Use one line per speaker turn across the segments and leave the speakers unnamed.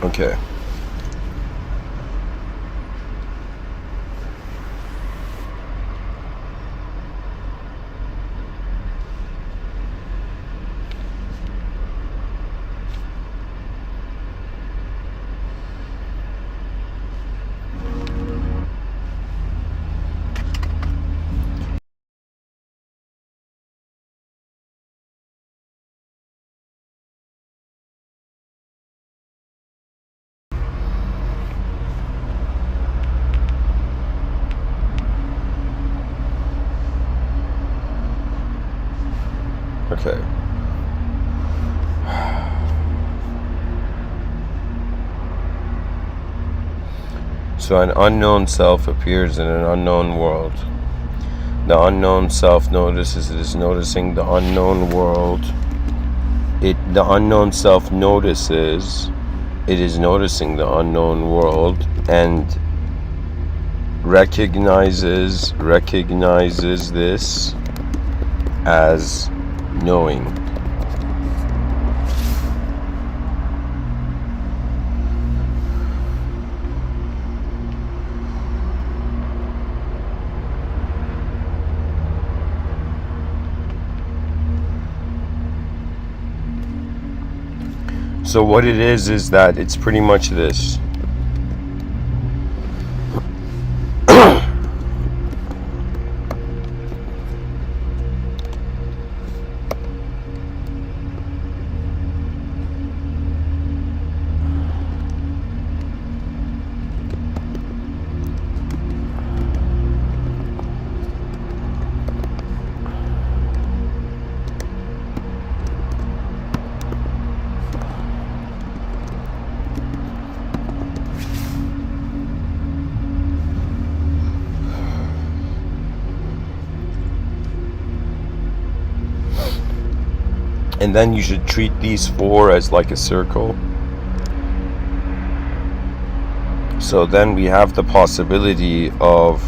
Okay. Okay. So an unknown self appears in an unknown world. The unknown self notices it is noticing the unknown world. The unknown self notices it is noticing the unknown world and recognizes this as knowing. So what it is that it's pretty much this. And then you should treat these four as like a circle. So then we have the possibility of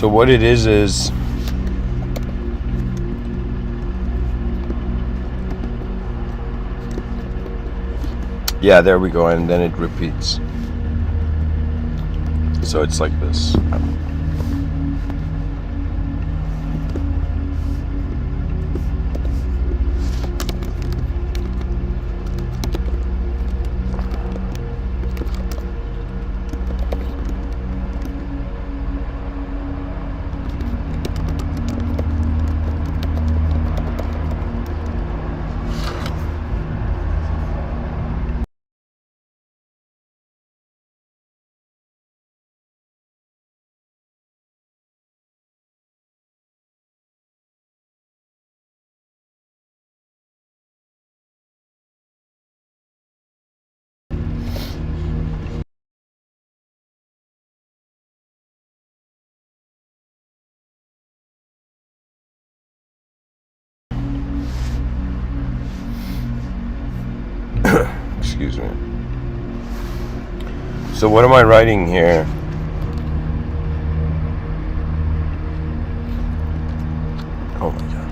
so what it is yeah, there we go, and then it repeats. So it's like this. Excuse me. So what am I writing here? Oh my god.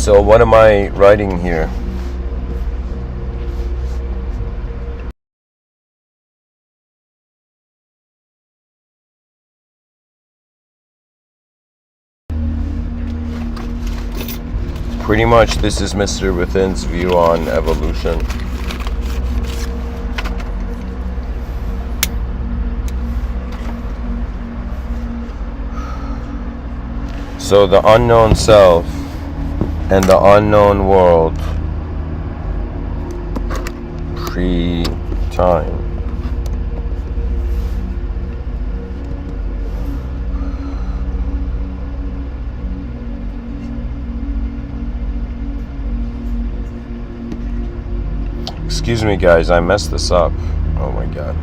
So what am I writing here? Pretty much this is Mr. Within's view on evolution. So the unknown self and the unknown world pre-time. Excuse me guys, I messed this up. Oh my god.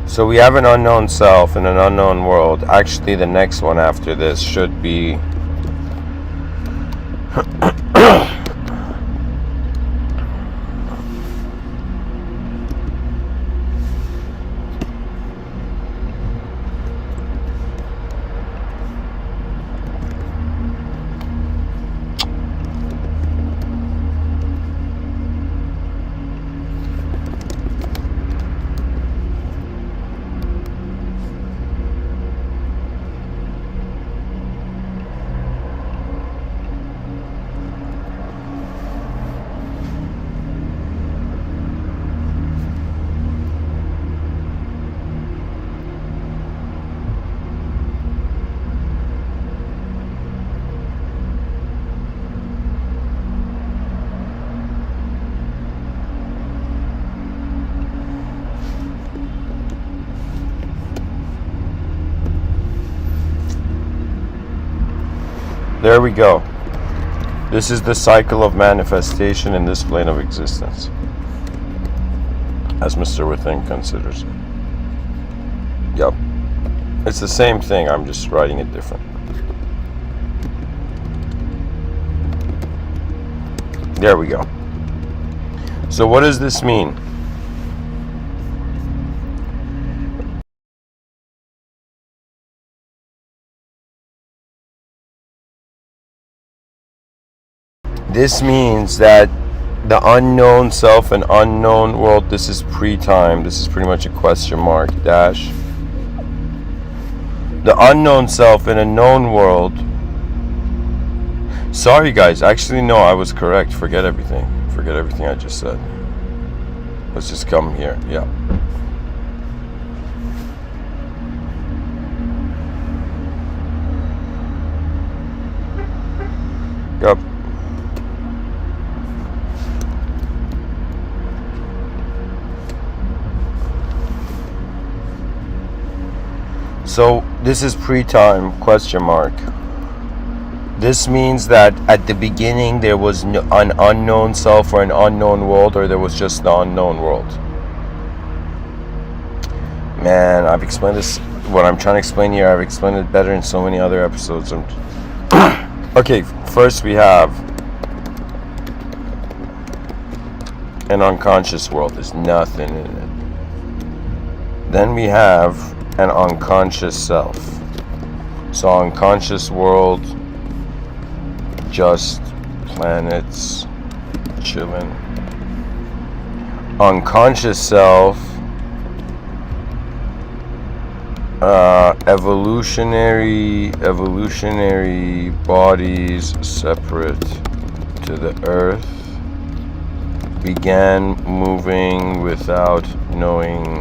So we have an unknown self and an unknown world. Actually, the next one after this should be there we go. This is the cycle of manifestation in this plane of existence, as Mr. Within considers it. Yep. It's the same thing, I'm just writing it different. There we go. So what does this mean? This means that the unknown self and unknown world, this is pre-time, this is pretty much a question mark, dash. The unknown self in a known world. Sorry guys, actually no, I was correct. Forget everything. Forget everything I just said. Let's just come here, yeah. Yep. So this is pre-time, question mark. This means that at the beginning there was an unknown self or an unknown world, or there was just the unknown world. Man, I've explained this, what I'm trying to explain here, I've explained it better in so many other episodes. Okay, first we have an unconscious world. There's nothing in it. Then we have an unconscious self. So unconscious world, just planets chilling. Unconscious self, evolutionary bodies separate to the earth, began moving without knowing,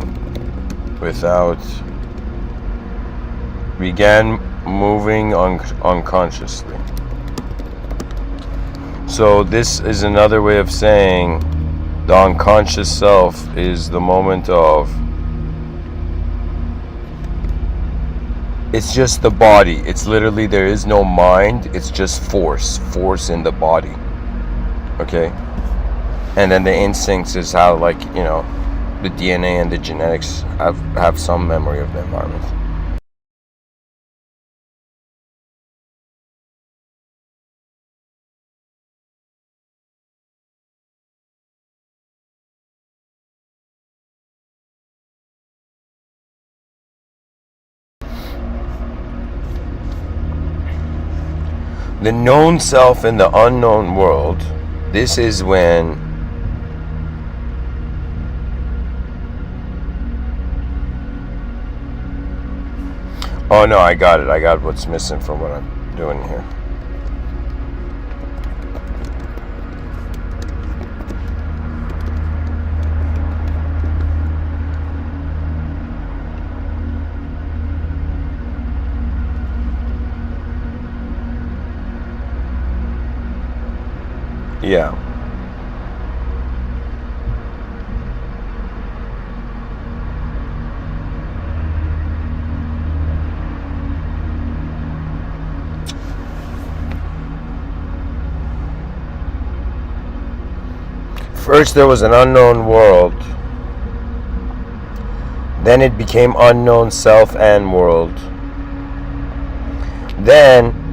began moving unconsciously. So this is another way of saying the unconscious self is the moment of, it's just the body. It's literally, there is no mind, it's just force in the body. Okay? And then the instincts is how, like, you know, the DNA and the genetics have some memory of the environment. The known self in the unknown world. This is when oh no, I got it. I got what's missing from what I'm doing here. Yeah. First there was an unknown world. Then it became unknown self and world. Then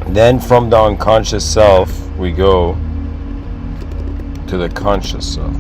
Then from the unconscious self, we go to the conscious self.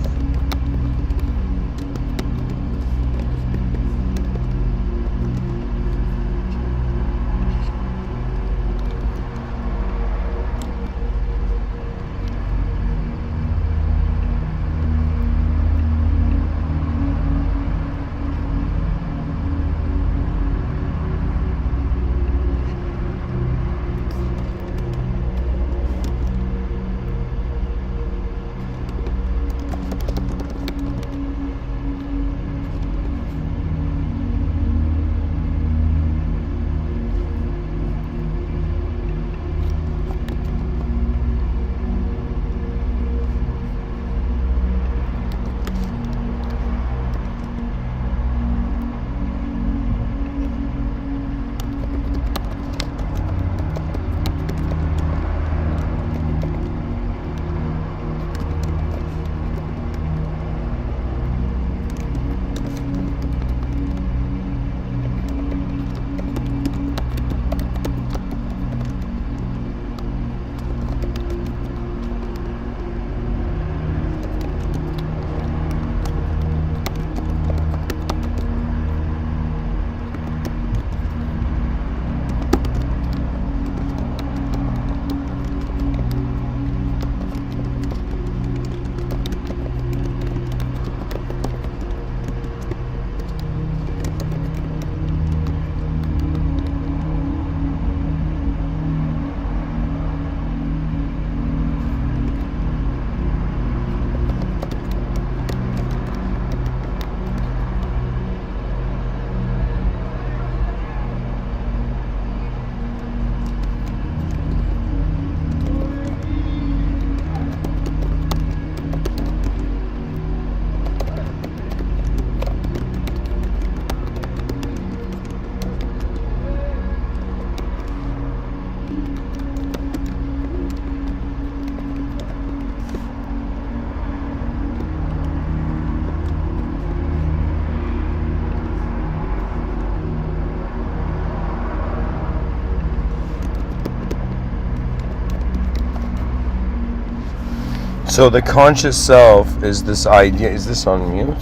So the conscious self is this idea. Is this on mute?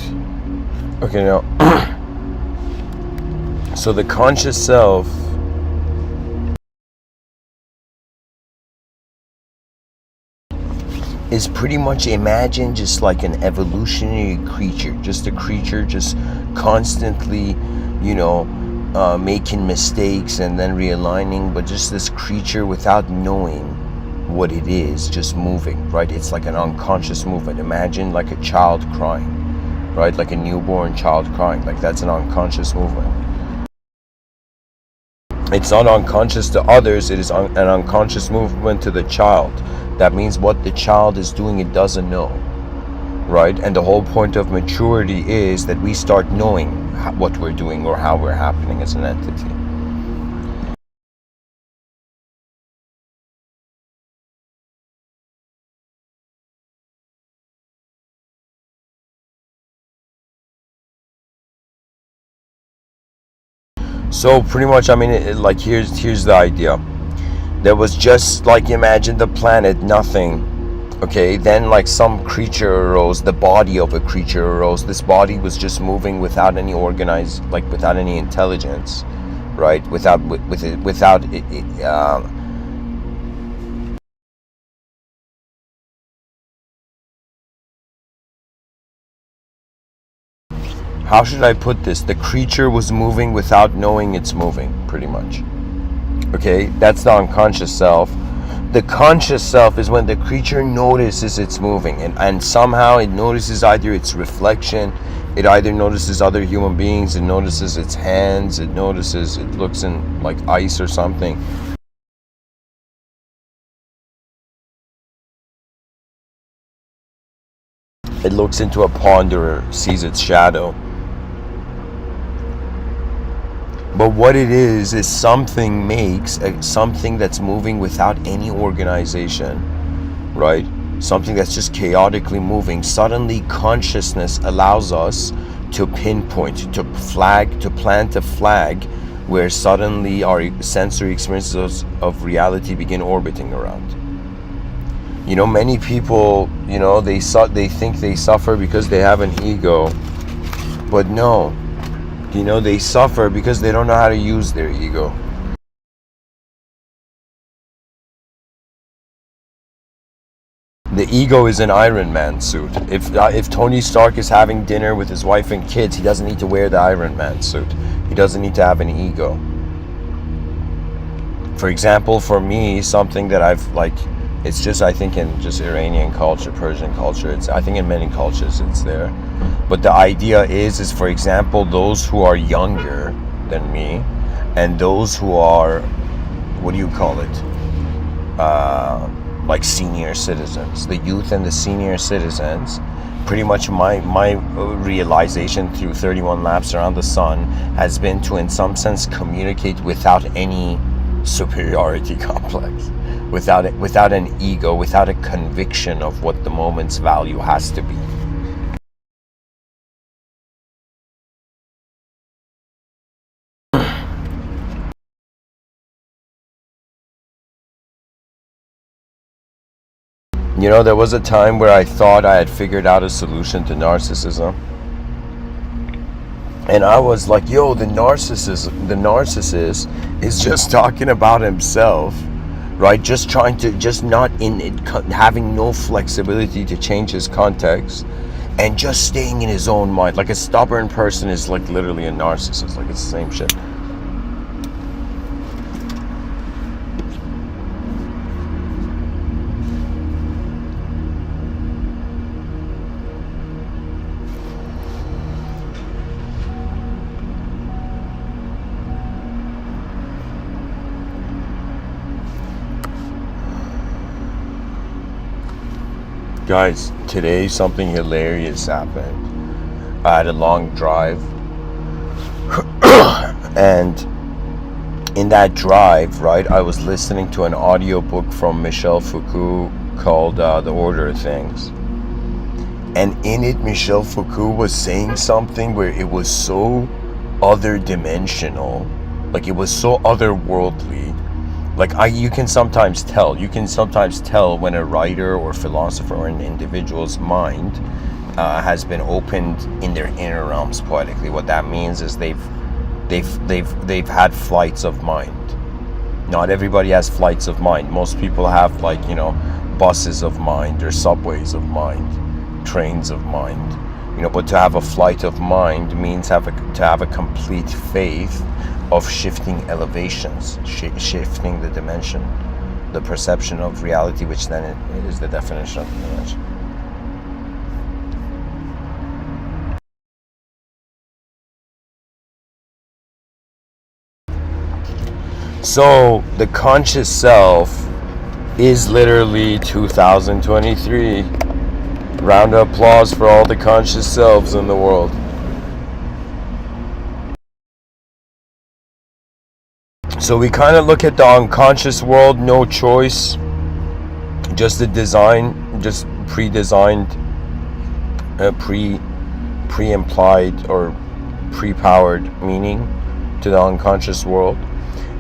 Okay, now. So the conscious self is pretty much imagined just like an evolutionary creature, just a creature just constantly, making mistakes and then realigning, but just this creature without knowing what it is, just moving, right? It's like an unconscious movement. Imagine like a child crying, right? Like a newborn child crying, like that's an unconscious movement. It's not unconscious to others, it is an unconscious movement to the child. That means what the child is doing, it doesn't know, right? And the whole point of maturity is that we start knowing what we're doing or how we're happening as an entity. So pretty much, like here's the idea. There was just like, imagine the planet, nothing. Okay, then like some creature arose, the body of a creature arose. This body was just moving without any organized, like without any intelligence, right? Without how should I put this? The creature was moving without knowing it's moving, pretty much. Okay, that's the unconscious self. The conscious self is when the creature notices it's moving, and somehow it notices either its reflection, it either notices other human beings, it notices its hands, it looks in like ice or something. It looks into a pond or sees its shadow. But what it is something something that's moving without any organization, right? Something that's just chaotically moving. Suddenly consciousness allows us to pinpoint, to plant a flag where suddenly our sensory experiences of reality begin orbiting around. You know, many people, you know, they think they suffer because they have an ego, but no, you know, they suffer because they don't know how to use their ego. The ego is an Iron Man suit. If Tony Stark is having dinner with his wife and kids, he doesn't need to wear the Iron Man suit. He doesn't need to have an ego. For example, for me, something that I've it's just, I think in just Iranian culture, Persian culture, I think in many cultures it's there. But the idea is for example, those who are younger than me and those who are, what do you call it? Like senior citizens, the youth and the senior citizens, pretty much my realization through 31 laps around the sun has been to, in some sense, communicate without any superiority complex, without an ego, without a conviction of what the moment's value has to be. You know, there was a time where I thought I had figured out a solution to narcissism. And I was like, yo, the narcissist is just talking about himself, right? Just trying to, just not in it, having no flexibility to change his context and just staying in his own mind. Like a stubborn person is like literally a narcissist. Like it's the same shit. Guys, today something hilarious happened. I had a long drive and in that drive, right, I was listening to an audiobook from Michel Foucault called The Order of Things. And in it, Michel Foucault was saying something where it was so other dimensional, like it was so otherworldly. Like you can sometimes tell when a writer or philosopher or an individual's mind has been opened in their inner realms poetically. What that means is they've had flights of mind. Not everybody has flights of mind. Most people have, like, you know, buses of mind or subways of mind, trains of mind. You know, but to have a flight of mind means to have a complete faith of shifting elevations, shifting the dimension, the perception of reality, which then it is the definition of the dimension. So the conscious self is literally 2023. Round of applause for all the conscious selves in the world. So we kind of look at the unconscious world, no choice, just a design, just pre-designed, pre-implied or pre-powered meaning to the unconscious world.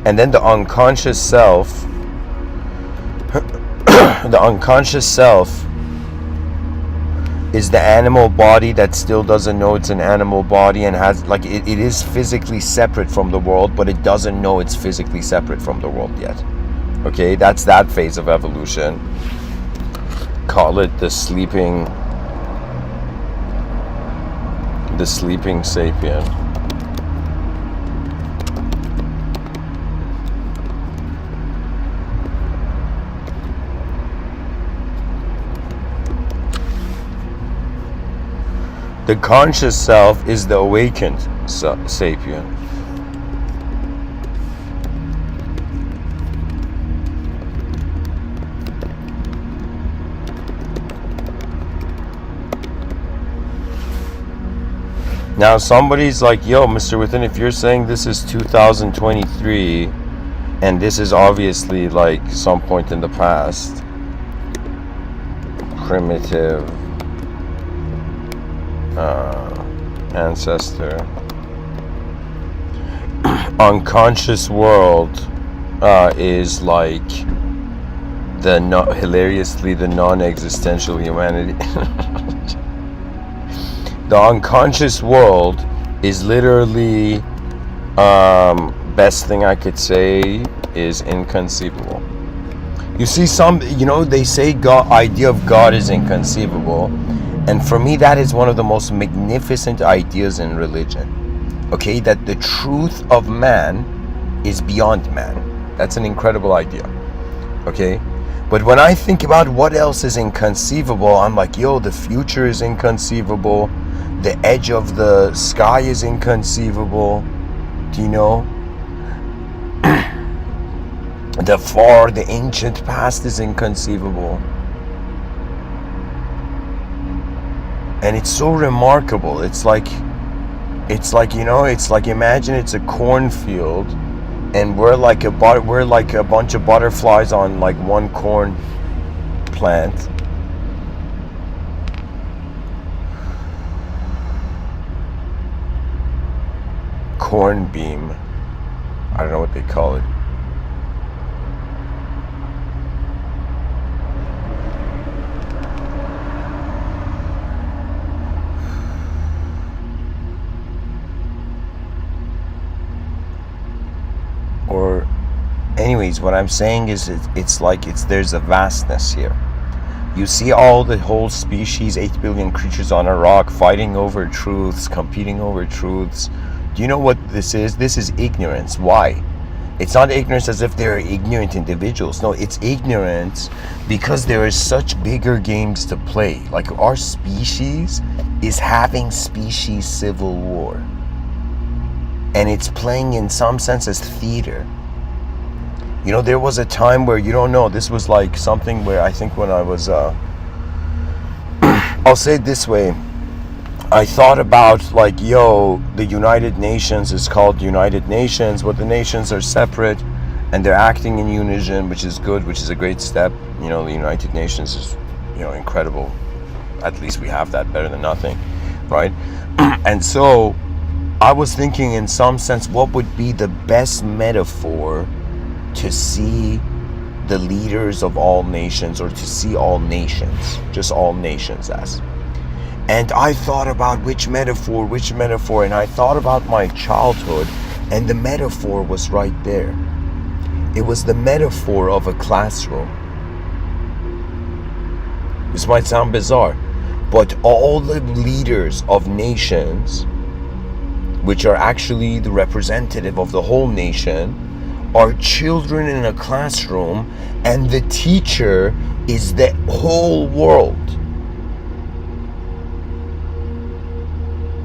And then the unconscious self, the unconscious self is the animal body that still doesn't know it's an animal body and has, like, it is physically separate from the world, but it doesn't know it's physically separate from the world yet. Okay, that's that phase of evolution. Call it the sleeping sapien. The conscious self is the awakened sapien. Now somebody's like, yo, Mr. Within, if you're saying this is 2023 and this is obviously like some point in the past, primitive ancestor, unconscious world is like hilariously the non-existential humanity. The unconscious world is literally, best thing I could say is inconceivable. You see, they say God, idea of God is inconceivable, and for me that is one of the most magnificent ideas in religion. Okay, that the truth of man is beyond man. That's an incredible idea. Okay, but when I think about what else is inconceivable, I'm like, yo, the future is inconceivable. The edge of the sky is inconceivable. Do you know? The ancient past is inconceivable. And it's so remarkable. It's like imagine it's a cornfield, and we're like a bunch of butterflies on like one corn plant. Corn beam. I don't know what they call it. Or anyways, what I'm saying is there's a vastness here. You see all the whole species, 8 billion creatures on a rock, fighting over truths, competing over truths. Do you know what this is? This is ignorance. Why? It's not ignorance as if they're ignorant individuals. No, it's ignorance because there is such bigger games to play. Like our species is having species civil war. And it's playing in some sense as theater. You know, there was a time where, you don't know, this was like something where I think when I was, I'll say it this way. I thought about like, yo, the United Nations is called United Nations, but the nations are separate and they're acting in unison, which is good, which is a great step. You know, the United Nations is, incredible. At least we have that, better than nothing, right? And so I was thinking in some sense, what would be the best metaphor to see the leaders of all nations, or to see all nations, just all nations as. And I thought about which metaphor, and I thought about my childhood, and the metaphor was right there. It was the metaphor of a classroom. This might sound bizarre, but all the leaders of nations, which are actually the representative of the whole nation, are children in a classroom, and the teacher is the whole world.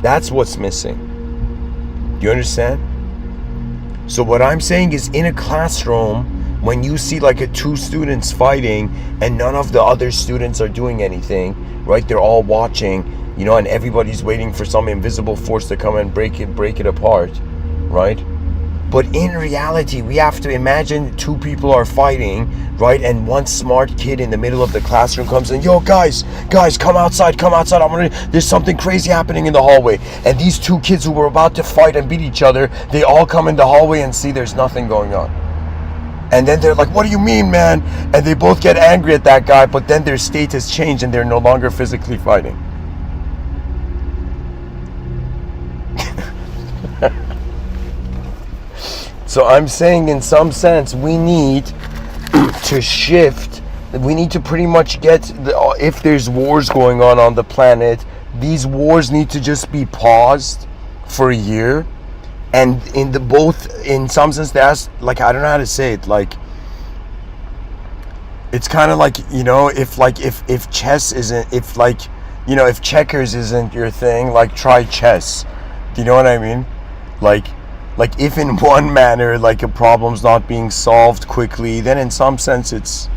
That's what's missing. Do you understand? So what I'm saying is, in a classroom, when you see like two students fighting and none of the other students are doing anything, right? They're all watching, and everybody's waiting for some invisible force to come and break it apart, right? But in reality, we have to imagine two people are fighting, right? And one smart kid in the middle of the classroom comes in, yo, guys, come outside. There's something crazy happening in the hallway. And these two kids who were about to fight and beat each other, they all come in the hallway and see there's nothing going on. And then they're like, what do you mean, man? And they both get angry at that guy, but then their state has changed and they're no longer physically fighting. So I'm saying, in some sense, we need to shift. We need to pretty much if there's wars going on the planet, these wars need to just be paused for a year. And in some sense, there's like, I don't know how to say it, like, it's kind of like, if chess isn't, if checkers isn't your thing, like, try chess. Do you know what I mean? Like if in one manner, like, a problem's not being solved quickly, then in some sense it's,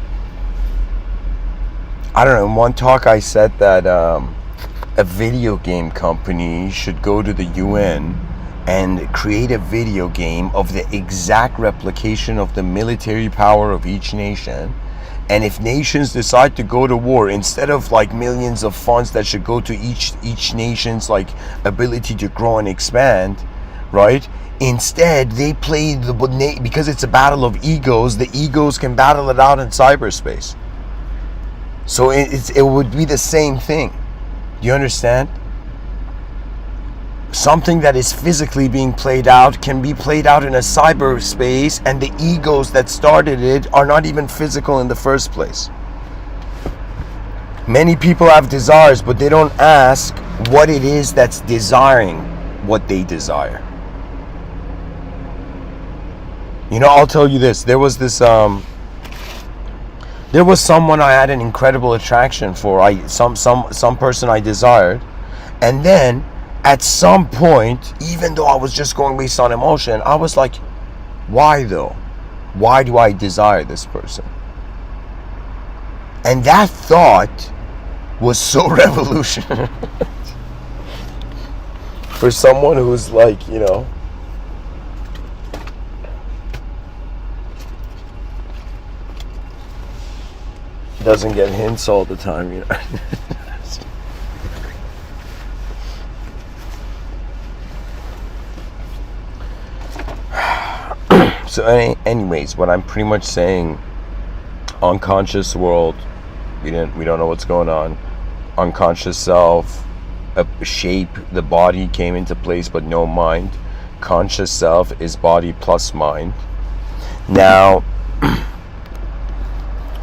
I don't know, in one talk I said that a video game company should go to the UN and create a video game of the exact replication of the military power of each nation. And if nations decide to go to war, instead of like millions of funds that should go to each nation's like ability to grow and expand, right? Instead, they play because it's a battle of egos. The egos can battle it out in cyberspace. So it would be the same thing. Do you understand? Something that is physically being played out can be played out in a cyberspace, and the egos that started it are not even physical in the first place. Many people have desires, but they don't ask what it is that's desiring what they desire. You know, I'll tell you this. There was someone I had an incredible attraction for. Some person I desired, and then at some point, even though I was just going based on emotion, I was like, why though? Why do I desire this person? And that thought was so revolutionary for someone who's like, you know, doesn't get hints all the time, you know. So anyways, what I'm pretty much saying, unconscious world, we don't know what's going on. Unconscious self, a shape, the body came into place, but no mind. Conscious self is body plus mind. Now,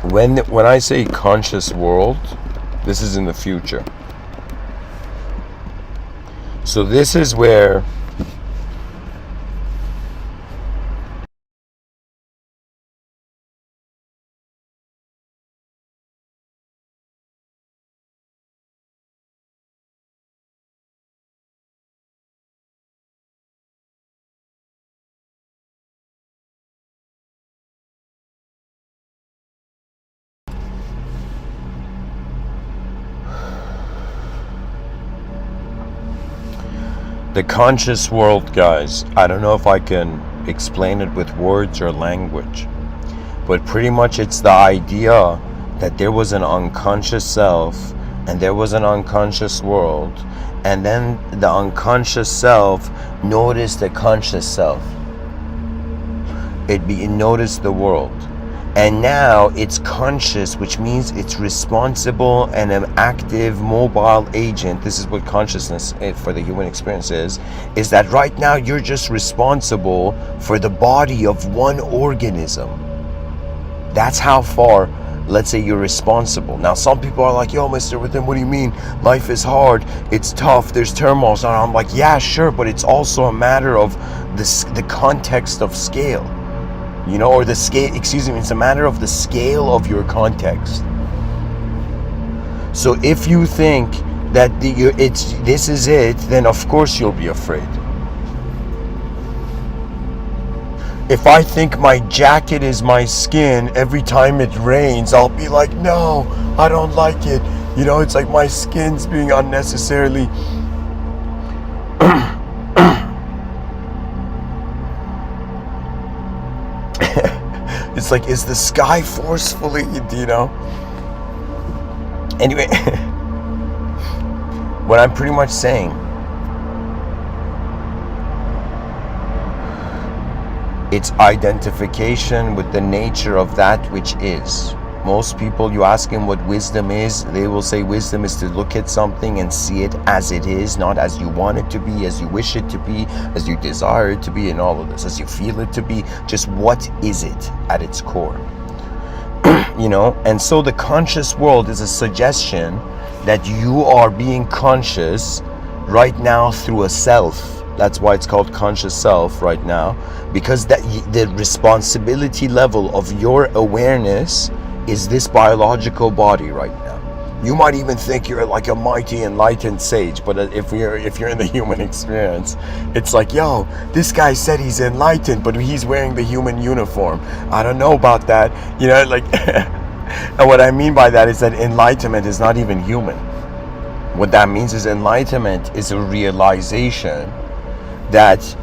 when I say conscious world, this is in the future. So this is where the conscious world, guys, I don't know if I can explain it with words or language, but pretty much it's the idea that there was an unconscious self and there was an unconscious world, and then the unconscious self noticed the conscious self. It noticed the world, and now it's conscious, which means it's responsible and an active mobile agent. This is what consciousness for the human experience is that right now you're just responsible for the body of one organism. That's how far, let's say, you're responsible. Now some people are like, yo, Mr. Within, what do you mean? Life is hard, it's tough, there's turmoil. And I'm like, yeah, sure, but it's also a matter of the context of scale. You know, or the scale, it's a matter of the scale of your context. So if you think that this is it, then of course you'll be afraid. If I think my jacket is my skin, every time it rains, I'll be like, no, I don't like it. You know, it's like my skin's being unnecessarily it's like, is the sky forcefully, you know? Anyway, what I'm pretty much saying, it's identification with the nature of that which is. Most people, you ask them what wisdom is, they will say wisdom is to look at something and see it as it is, not as you want it to be, as you wish it to be, as you desire it to be, and all of this, as you feel it to be. Just what is it at its core? You know, and so the conscious world is a suggestion that you are being conscious right now through a self. That's why it's called conscious self right now, because that the responsibility level of your awareness is this biological body right now. You might even think you're like a mighty enlightened sage, but if you're in the human experience, it's like, yo, this guy said he's enlightened, but he's wearing the human uniform. I don't know about that, you know, like. And what I mean by that is that enlightenment is not even human. What that means is enlightenment is a realization that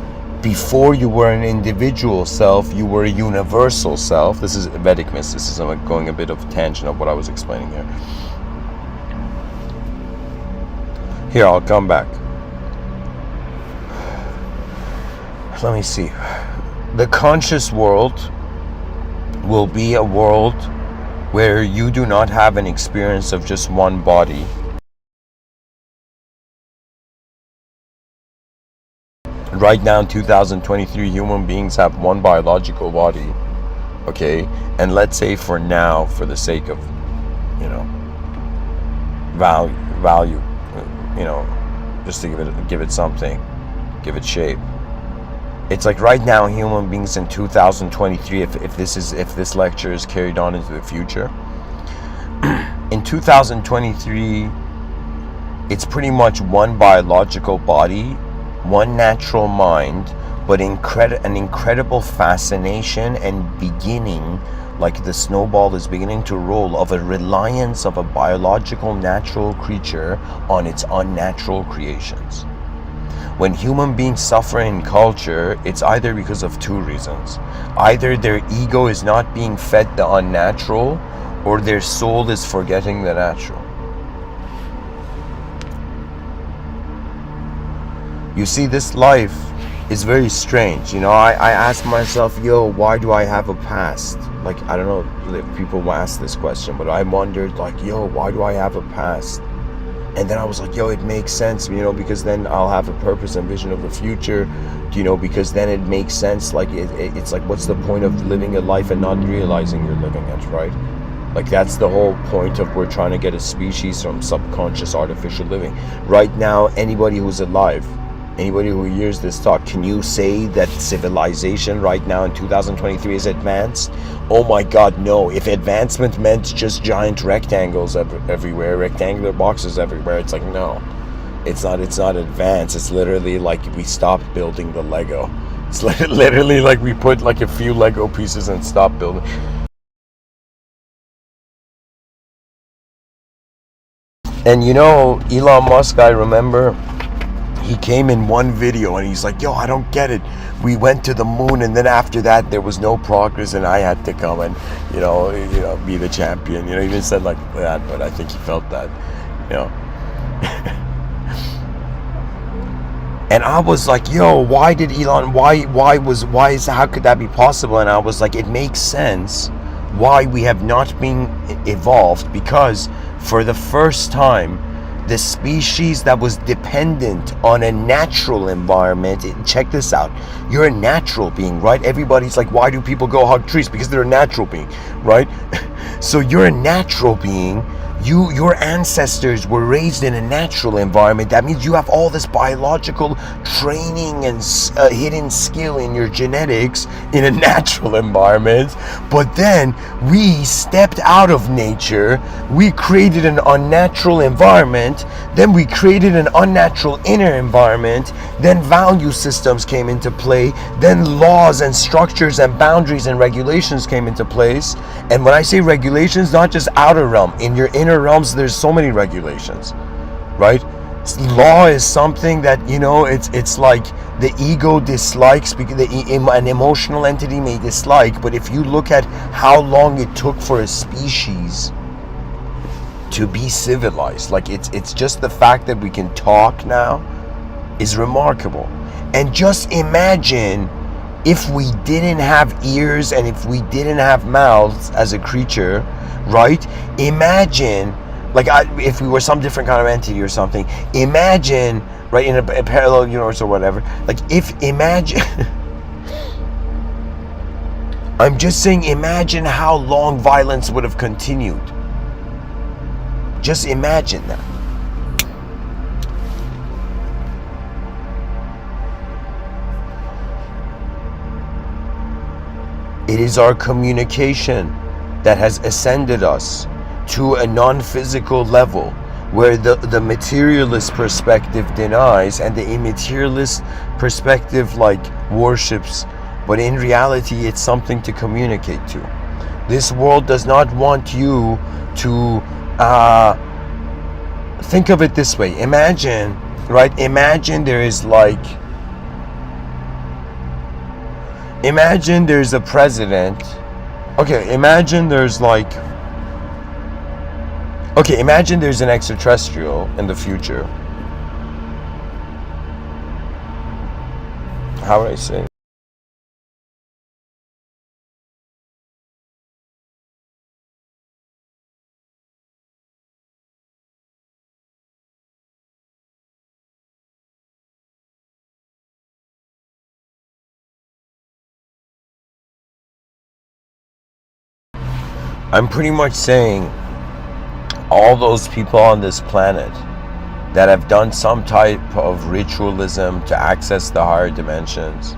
before you were an individual self, you were a universal self. This is Vedic mysticism. I'm going a bit of a tangent of what I was explaining here. Here, I'll come back. let me see. The conscious world will be a world where you do not have an experience of just one body. Right now in 2023, human beings have one biological body, okay? And let's say for now, for the sake of, value, just to give it something, give it shape. It's like right now, human beings in 2023, if this lecture is carried on into the future, in 2023, it's pretty much one biological body, one natural mind, but an incredible fascination and beginning, like the snowball is beginning to roll, of a reliance of a biological natural creature on its unnatural creations. When human beings suffer in culture, it's either because of two reasons. Either their ego is not being fed the unnatural, or their soul is forgetting the natural. You see, this life is very strange. I ask myself, why do I have a past? Like, I don't know if people will ask this question, but I wondered, like, why do I have a past? And then I was like, it makes sense, because then I'll have a purpose and vision of the future, because then it makes sense. Like, it's like, what's the point of living a life and not realizing you're living it, right? Like, that's the whole point of we're trying to get a species from subconscious artificial living. Right now, anybody who's alive, anybody who hears this talk, can you say that civilization right now in 2023 is advanced? Oh my God, no. If advancement meant just giant rectangles everywhere, rectangular boxes everywhere, it's like, no, it's not advanced. It's literally like we stopped building the Lego. It's literally like we put like a few Lego pieces and stopped building. And Elon Musk, I remember, he came in one video and he's like, I don't get it. We went to the moon, and then after that there was no progress, and I had to come and be the champion. He didn't say like that, but I think he felt that. And I was like, why did Elon, how could that be possible? And I was like, it makes sense why we have not been evolved, because for the first time, the species that was dependent on a natural environment, check this out, you're a natural being, right? Everybody's like, why do people go hug trees? Because they're a natural being, right? So you're a natural being. Your ancestors were raised in a natural environment. That means you have all this biological training and hidden skill in your genetics in a natural environment. But then we stepped out of nature. We created an unnatural environment. Then we created an unnatural inner environment. Then value systems came into play. Then laws and structures and boundaries and regulations came into place. And when I say regulations, not just outer realm, in your inner realms, there's so many regulations, right? Law is something that it's like the ego dislikes, because an emotional entity may dislike. But if you look at how long it took for a species to be civilized, like it's just the fact that we can talk now is remarkable. And just imagine if we didn't have ears and if we didn't have mouths as a creature, right? Imagine, like, if we were some different kind of entity or something, imagine, right, in a parallel universe or whatever, like, imagine, I'm just saying, imagine how long violence would have continued. Just imagine that. It is our communication that has ascended us to a non-physical level where the materialist perspective denies and the immaterialist perspective like worships, but in reality it's something to communicate to. This world does not want you to think of it this way. Imagine, right? Imagine there's a president. Okay, imagine there's an extraterrestrial in the future how would I say it? I'm pretty much saying all those people on this planet that have done some type of ritualism to access the higher dimensions.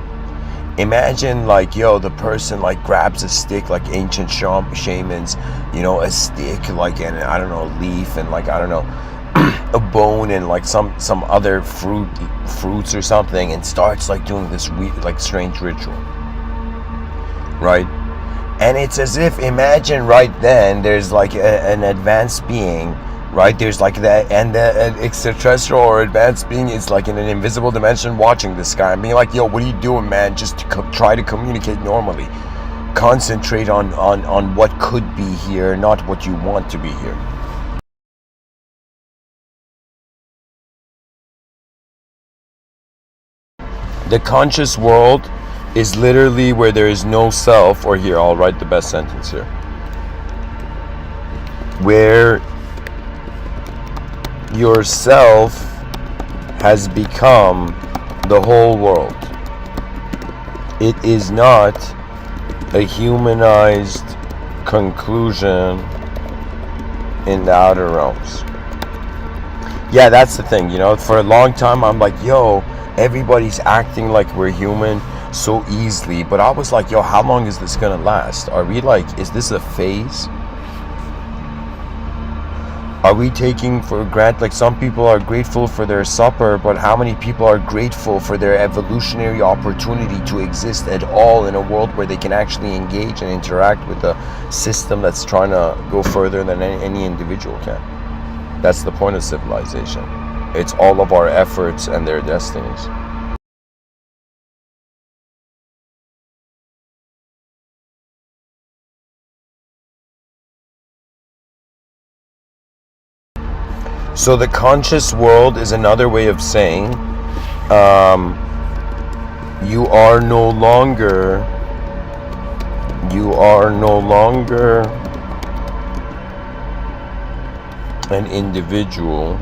Imagine like, yo, the person like grabs a stick like ancient shamans, you know, a stick like, and I don't know, a leaf and like, I don't know, a bone and like some other fruits or something, and starts like doing this weird, like strange ritual, right? And it's as if, imagine right then, there's like an advanced being, right? There's like that, and the extraterrestrial or advanced being is like in an invisible dimension watching this guy and being like, yo, what are you doing, man? Just to try to communicate normally. Concentrate on what could be here, not what you want to be here. The conscious world is literally where there is no self, or here, I'll write the best sentence here. Where yourself has become the whole world. It is not a humanized conclusion in the outer realms. Yeah, that's the thing, you know, for a long time I'm like, yo, everybody's acting like we're human so easily, but I was like, yo, how long is this gonna last? Are we like, is this a phase? Are we taking for granted, like some people are grateful for their supper, but how many people are grateful for their evolutionary opportunity to exist at all in a world where they can actually engage and interact with a system that's trying to go further than any individual can? That's the point of civilization. It's all of our efforts and their destinies. So the conscious world is another way of saying you are no longer an individual,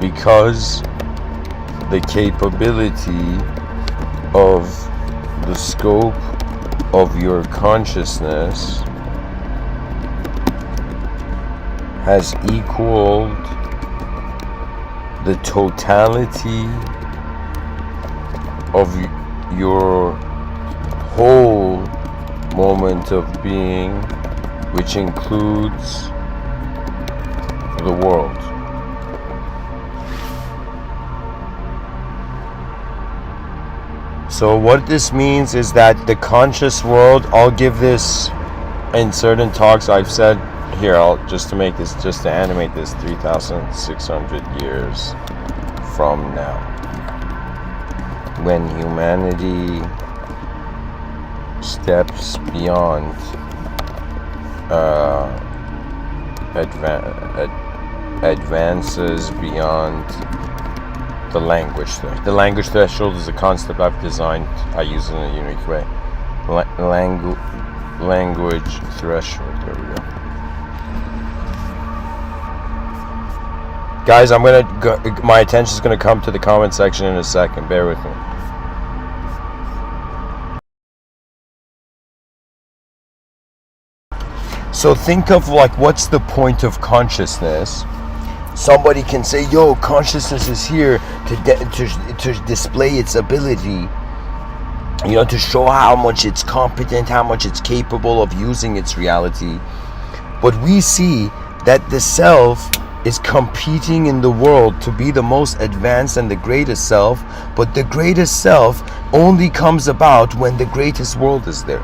because the capability of the scope of your consciousness has equaled the totality of your whole moment of being, which includes the world. So what this means is that the conscious world, I'll give this in certain talks I've said here, I'll just to animate this 3,600 years from now, when humanity steps beyond advances beyond the language threshold. The language threshold is a concept I've designed, I use it in a unique way. Language threshold, there we go. Guys, I'm gonna go, my attention is gonna come to the comment section in a second. Bear with me. So think of like, what's the point of consciousness? Somebody can say, yo, consciousness is here to display its ability, you know, to show how much it's competent, how much it's capable of using its reality. But we see that the self is competing in the world to be the most advanced and the greatest self, but the greatest self only comes about when the greatest world is there.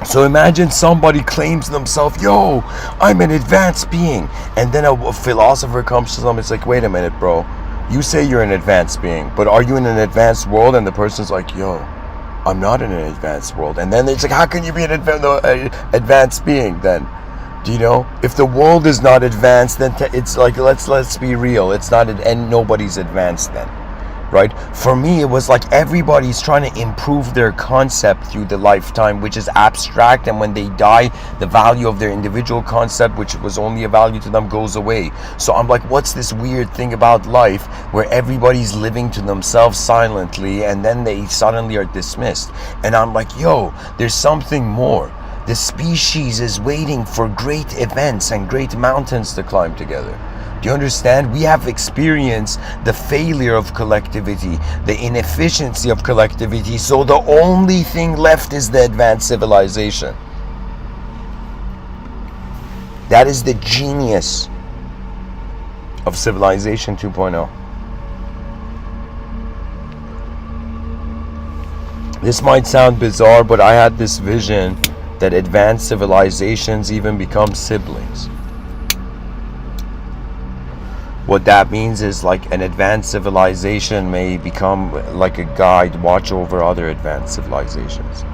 So imagine somebody claims themselves, yo, I'm an advanced being, and then a philosopher comes to them, it's like, wait a minute, bro, you say you're an advanced being, but are you in an advanced world? And the person's like, yo, I'm not in an advanced world. And then it's like, how can you be an advanced being then? Do you know? If the world is not advanced, then it's like, let's be real. It's not, and nobody's advanced then. right? For me, it was like everybody's trying to improve their concept through the lifetime, which is abstract, and when they die, the value of their individual concept, which was only a value to them, goes away. So I'm like, what's this weird thing about life where everybody's living to themselves silently and then they suddenly are dismissed? And I'm like, yo, there's something more. The species is waiting for great events and great mountains to climb together. Do you understand? We have experienced the failure of collectivity, the inefficiency of collectivity, so the only thing left is the advanced civilization. That is the genius of Civilization 2.0. This might sound bizarre, but I had this vision that advanced civilizations even become siblings. What that means is like an advanced civilization may become like a guide, watch over other advanced civilizations.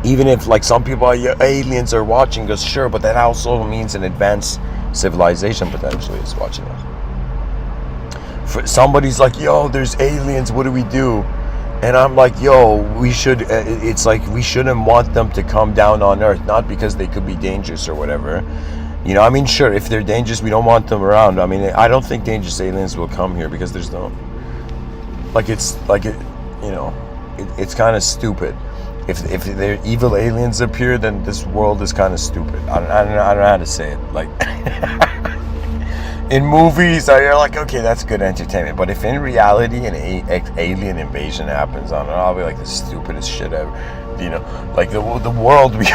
Even if like some people are, yeah, aliens are watching us, sure, but that also means an advanced civilization potentially is watching us. For somebody's like, yo, there's aliens, what do we do? And I'm like, yo, we should, it's like we shouldn't want them to come down on Earth, not because they could be dangerous or whatever. You know, I mean, sure, if they're dangerous, we don't want them around. I mean, I don't think dangerous aliens will come here because there's no, like, it's like, it, you know, it's kind of stupid. If they're evil aliens appear, then this world is kind of stupid. I don't know how to say it. Like, in movies, you're like, okay, that's good entertainment. But if in reality an alien invasion happens, I don't know, I'll be like the stupidest shit ever. You know, like the world we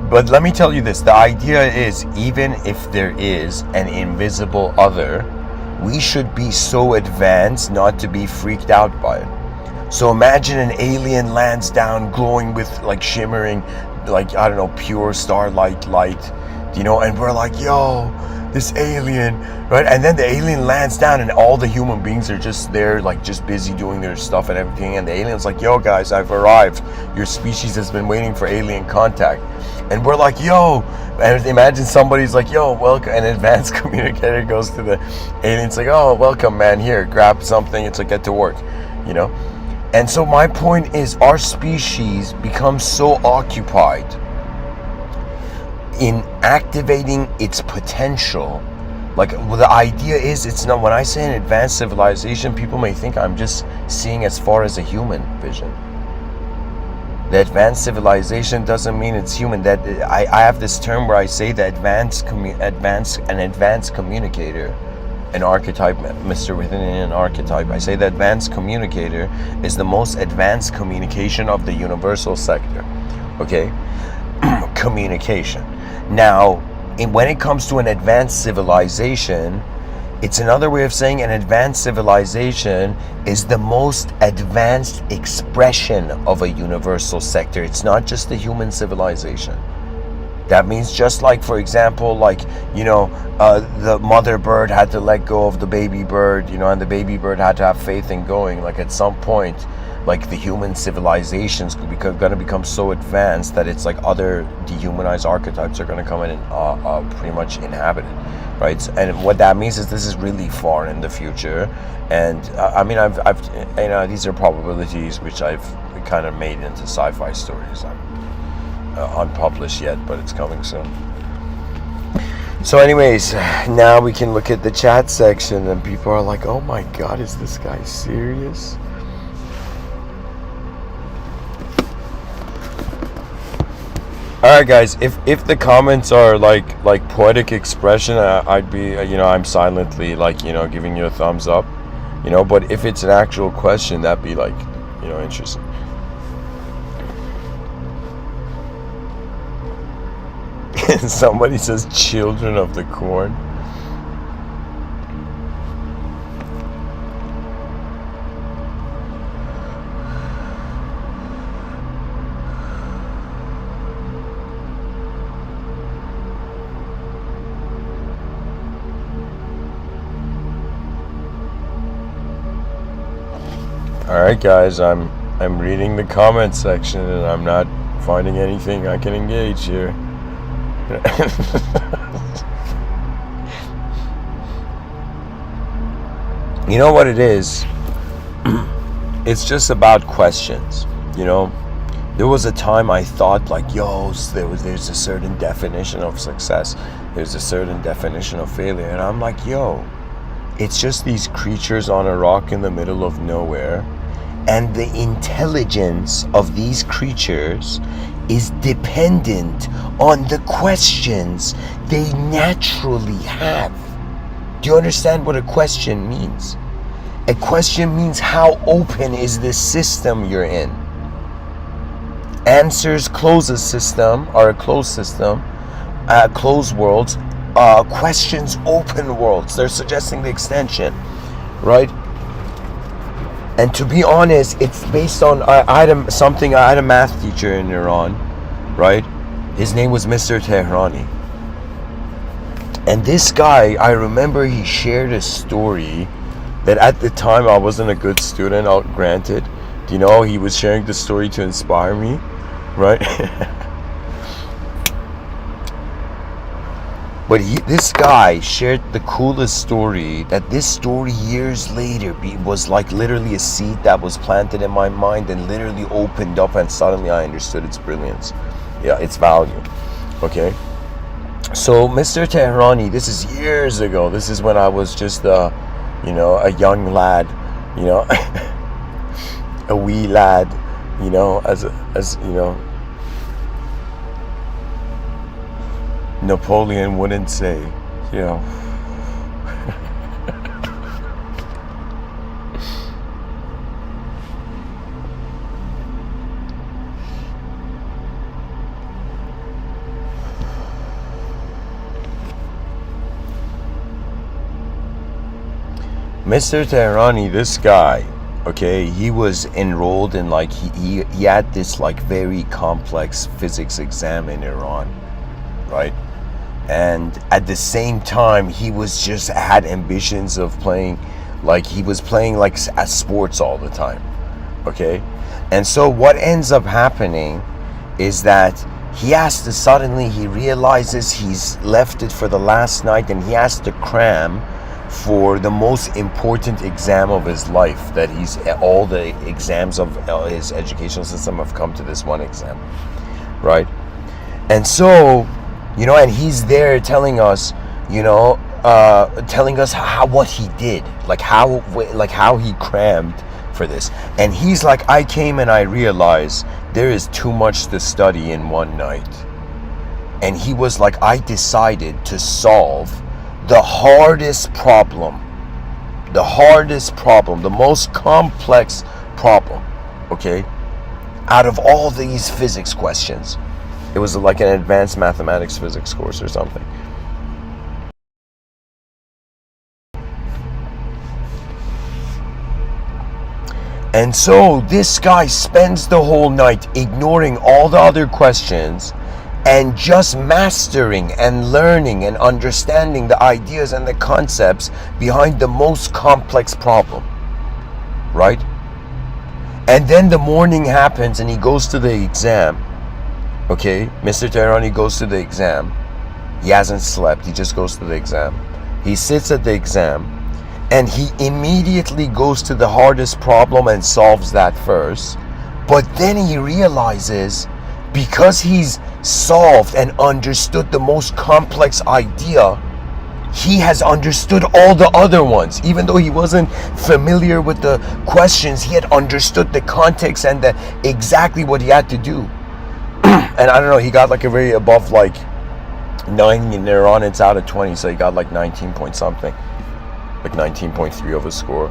But let me tell you this, the idea is, even if there is an invisible other, we should be so advanced not to be freaked out by it. So imagine an alien lands down glowing with like shimmering, like, I don't know, pure starlight light, you know, and we're like, yo, this alien, right? And then the alien lands down and all the human beings are just there, like just busy doing their stuff and everything. And the alien's like, yo guys, I've arrived. Your species has been waiting for alien contact. And we're like, yo, and imagine somebody's like, yo, welcome. An advanced communicator goes to the alien, it's like, oh, welcome, man, here, grab something. It's like, get to work, you know? And so my point is, our species becomes so occupied in activating its potential. Like, well, the idea is, it's not, when I say an advanced civilization, people may think I'm just seeing as far as a human vision. The advanced civilization doesn't mean it's human. That I have this term where I say the advanced communicator, an archetype, Mr.Within an archetype. I say the advanced communicator is the most advanced communication of the universal sector. Okay, communication. Now, when it comes to an advanced civilization, it's another way of saying an advanced civilization is the most advanced expression of a universal sector. It's not just the human civilization. That means, just like, for example, like, you know, the mother bird had to let go of the baby bird, you know, and the baby bird had to have faith in going. Like, at some point, like, the human civilizations going to become so advanced that it's like other dehumanized archetypes are going to come in and pretty much inhabit it, right? And what that means is this is really far in the future. And I mean, I've you know, these are probabilities which I've kind of made into sci-fi stories. I'm unpublished yet, but it's coming soon. So anyways, now we can look at the chat section, and people are like, oh my god, is this guy serious? Alright guys, if the comments are like poetic expression, I'd be, you know, I'm silently, like, you know, giving you a thumbs up, you know. But if it's an actual question, that'd be like, you know, interesting. Somebody says children of the corn. Alright guys, I'm reading the comment section and I'm not finding anything I can engage here. You know what it is? It's just about questions. You know, there was a time I thought like, yo, there's a certain definition of success, there's a certain definition of failure, and I'm like, yo, it's just these creatures on a rock in the middle of nowhere, and the intelligence of these creatures is dependent on the questions they naturally have. Do you understand what a question means? A question means how open is this system you're in. Answers close a system, or a closed system, closed worlds. Questions open worlds. They're suggesting the extension, right? And to be honest, it's based on I had a math teacher in Iran, right? His name was Mr. Tehrani. And this guy, I remember he shared a story that at the time I wasn't a good student, granted. You know, he was sharing the story to inspire me, right? But this guy shared the coolest story, that this story years later was like literally a seed that was planted in my mind and literally opened up, and suddenly I understood its brilliance, yeah, its value, okay? So Mr. Tehrani, this is years ago, this is when I was just a young lad, you know, a wee lad, you know, as you know, Napoleon wouldn't say, you know. Mr. Tehrani, this guy, okay, he was enrolled in like, he had this like very complex physics exam in Iran, right? And at the same time, he was just had ambitions of playing, like he was playing like sports all the time, okay? And so what ends up happening is that he realizes he's left it for the last night, and he has to cram for the most important exam of his life, that all the exams of his educational system have come to this one exam, right? And so, you know, and he's there telling us, you know, what he did, like how he crammed for this. And he's like, I came and I realized there is too much to study in one night. And he was like, I decided to solve the hardest problem, the most complex problem, okay, out of all these physics questions. It was like an advanced mathematics physics course or something. And so this guy spends the whole night ignoring all the other questions and just mastering and learning and understanding the ideas and the concepts behind the most complex problem, right? And then the morning happens and he goes to the exam, okay? Mr. Tehrani goes to the exam. He hasn't slept, he just goes to the exam. He sits at the exam and he immediately goes to the hardest problem and solves that first. But then he realizes, because he's solved and understood the most complex idea, he has understood all the other ones. Even though he wasn't familiar with the questions, he had understood the context and exactly what he had to do. And I don't know, he got like a very above like 9 in Iran, it's out of 20, so he got like 19 point something, like 19.3 of a score.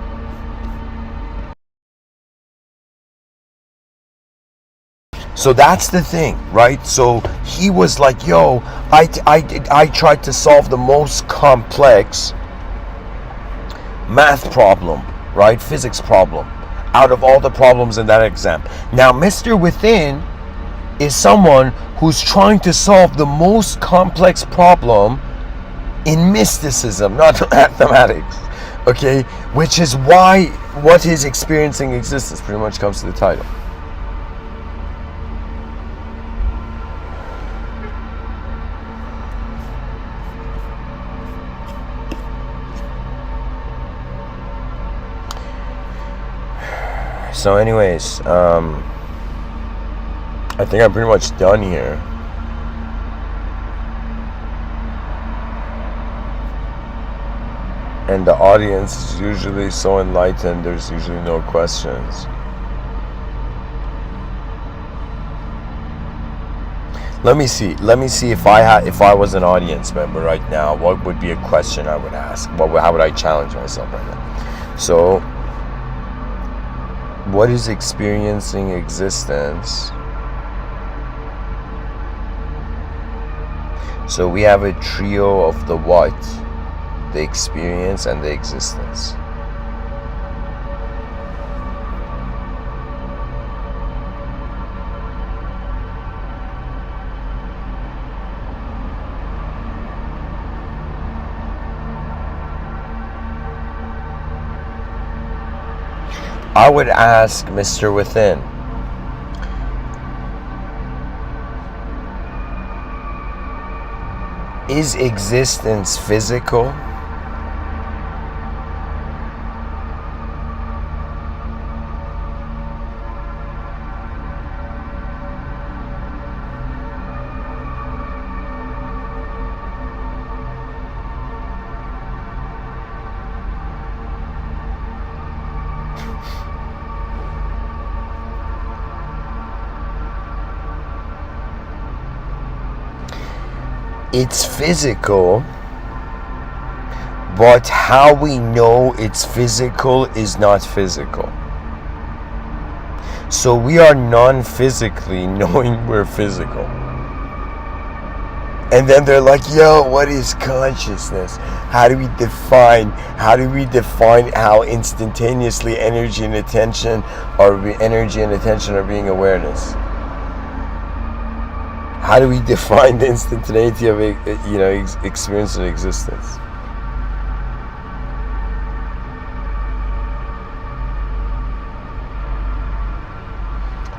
So that's the thing, right? So he was like, yo, I tried to solve the most complex math problem, right? Physics problem, out of all the problems in that exam. Now, Mr. Within is someone who's trying to solve the most complex problem in mysticism, not mathematics, okay? Which is why what he's experiencing existence pretty much comes to the title. So anyways, I think I'm pretty much done here. And the audience is usually so enlightened, there's usually no questions. Let me see if I was an audience member right now, what would be a question I would ask? How would I challenge myself right now? So, what is experiencing existence? So we have a trio of the what, the experience, and the existence. I would ask Mr. Within, is existence physical? It's physical, but how we know it's physical is not physical. So we are non-physically knowing we're physical. And then they're like, yo, what is consciousness? How do we define how instantaneously energy and attention are being awareness? How do we define the instantaneity of experience and existence?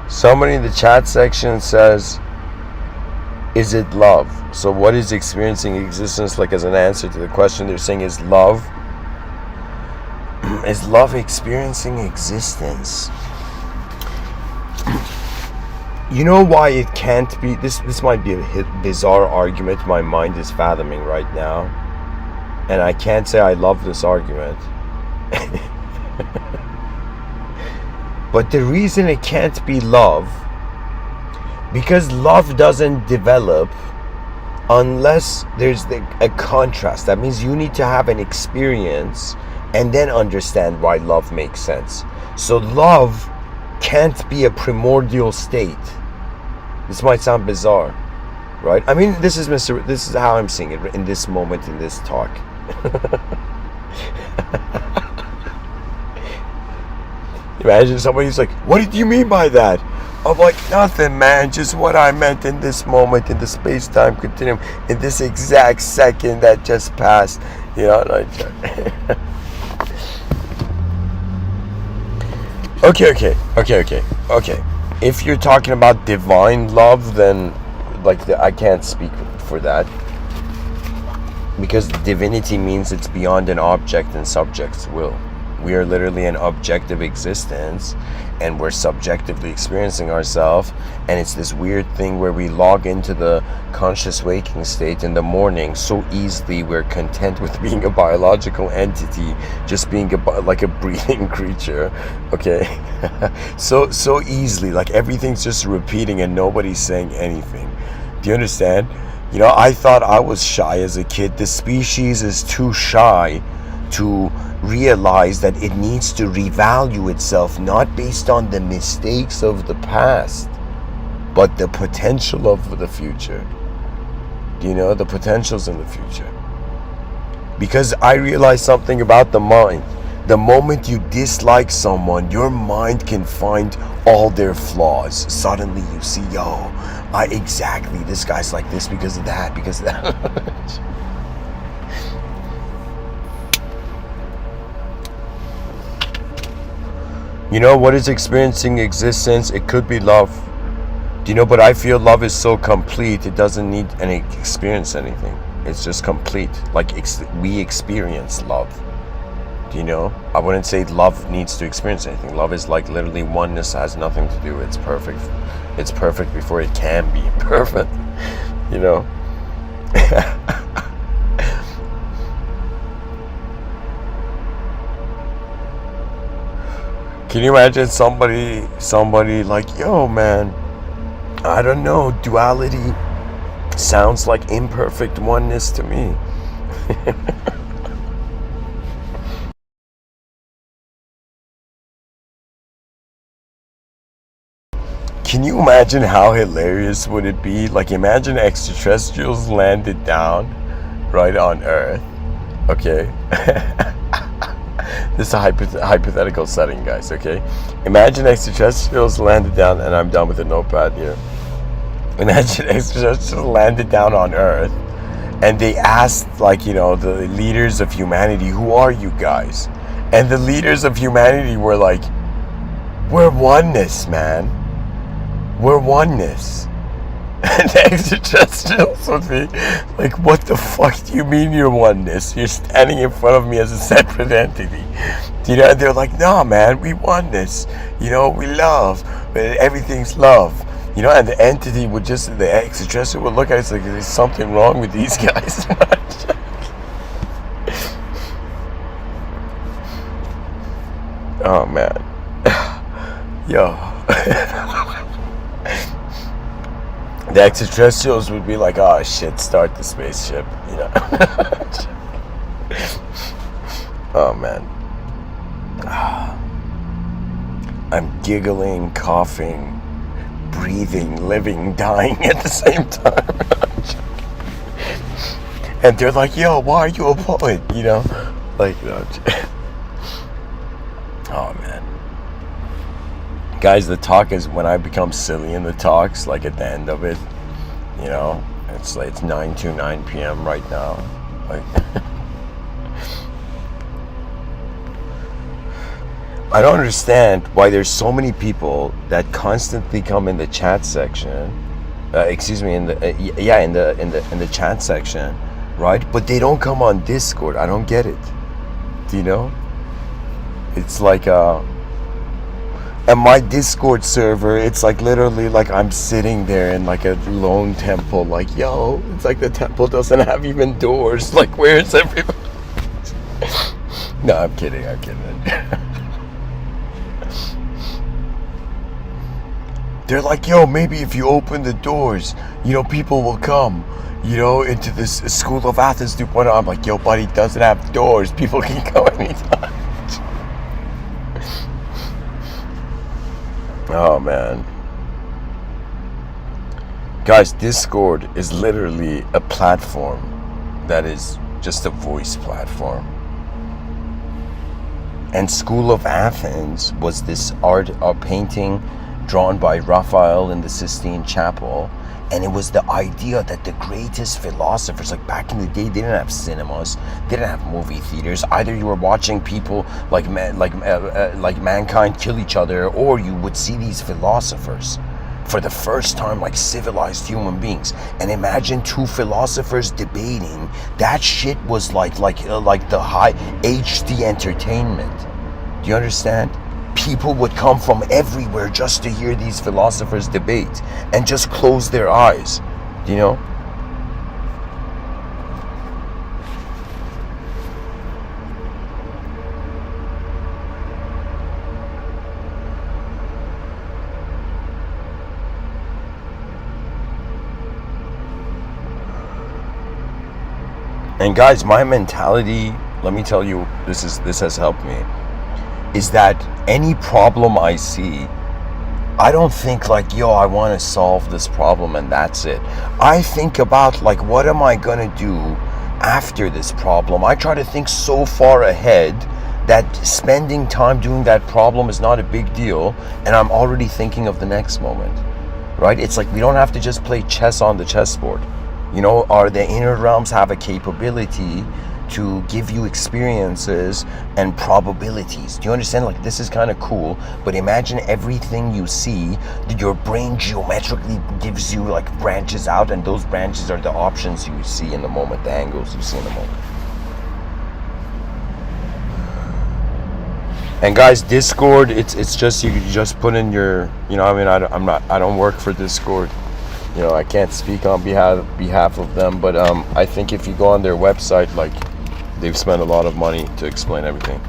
Somebody in the chat section says, is it love? So what is experiencing existence? Like, as an answer to the question, they're saying, is love experiencing existence? You know why it can't be? This might be a bizarre argument my mind is fathoming right now, and I can't say I love this argument. But the reason it can't be love, because love doesn't develop unless there's a contrast. That means you need to have an experience and then understand why love makes sense. So love can't be a primordial state. This might sound bizarre, right? I mean, this is how I'm seeing it in this moment, in this talk. Imagine somebody's like, what did you mean by that? I'm like, nothing, man, just what I meant in this moment, in the space-time continuum, in this exact second that just passed, like Okay. If you're talking about divine love, then I can't speak for that, because divinity means it's beyond an object and subject's will. We are literally an objective existence, and we're subjectively experiencing ourselves, and it's this weird thing where we log into the conscious waking state in the morning so easily. We're content with being a biological entity, just being like a breathing creature, okay? so easily, like everything's just repeating and nobody's saying anything. Do you understand? I thought I was shy as a kid. The species is too shy to realize that it needs to revalue itself, not based on the mistakes of the past, but the potential of the future. The potentials in the future. Because I realized something about the mind. The moment you dislike someone, your mind can find all their flaws. Suddenly you see, this guy's like this because of that. What is experiencing existence? It could be love. But I feel love is so complete, it doesn't need any experience anything. It's just complete. Like we experience love. You know, I wouldn't say love needs to experience anything. Love is like literally oneness, has nothing to do. It's perfect. It's perfect before it can be perfect. You know. Can you imagine somebody like, yo, man, I don't know, duality sounds like imperfect oneness to me. Can you imagine how hilarious would it be? Like, imagine extraterrestrials landed down right on Earth. Okay. This is a hypothetical setting, guys, okay? Imagine extraterrestrials landed down, and I'm done with the notepad here. Imagine extraterrestrials landed down on Earth, and they asked, like, you know, the leaders of humanity, who are you guys? And the leaders of humanity were like, we're oneness, man. We're oneness. And the extraterrestrials would be like, what the fuck do you mean you're oneness? You're standing in front of me as a separate entity. You know, and they're like, no, man, we oneness. You know, we love. Everything's love. You know, and the entity would just, the extraterrestrial would look at it like, there's something wrong with these guys. Oh, man. Yo. The extraterrestrials would be like, oh shit, start the spaceship, you know. Oh man. I'm giggling, coughing, breathing, living, dying at the same time. And they're like, yo, why are you a poet? You know? Like, you know. Oh man. Guys, the talk is, when I become silly in the talks, like at the end of it, you know, it's like, it's 9:09 p.m. right now. Like, I don't understand why there's so many people that constantly come in the chat section. In the chat section, right? But they don't come on Discord. I don't get it. Do you know? It's like and my Discord server, it's like literally like I'm sitting there in like a lone temple, like, yo, it's like the temple doesn't have even doors. Like, where's everybody? No, I'm kidding. They're like, yo, maybe if you open the doors, you know, people will come, you know, into this School of Athens 2.0. I'm like, yo, buddy, it doesn't have doors. People can go anytime. Oh man. Guys, Discord is literally a platform that is just a voice platform. And School of Athens was this art painting drawn by Raphael in the Sistine Chapel. And it was the idea that the greatest philosophers, like back in the day, they didn't have cinemas, they didn't have movie theaters. Either you were watching people like mankind kill each other, or you would see these philosophers for the first time, like civilized human beings. And imagine two philosophers debating. That shit was like the high HD entertainment. Do you understand? People would come from everywhere just to hear these philosophers debate and just close their eyes, you know? And guys, my mentality, let me tell you, this has helped me, is that any problem I see, I don't think like, yo, I want to solve this problem and that's it. I think about like, what am I gonna do after this problem? I try to think so far ahead that spending time doing that problem is not a big deal, and I'm already thinking of the next moment, right? It's like we don't have to just play chess on the chessboard. You know, the inner realms have a capability to give you experiences and probabilities. Do you understand? Like, this is kind of cool, but imagine everything you see, your brain geometrically gives you like branches out, and those branches are the options you see in the moment, the angles you see in the moment. And guys, Discord, it's just, you just put in your, I mean, I don't work for Discord. I can't speak on behalf of them, but I think if you go on their website, like, they've spent a lot of money to explain everything.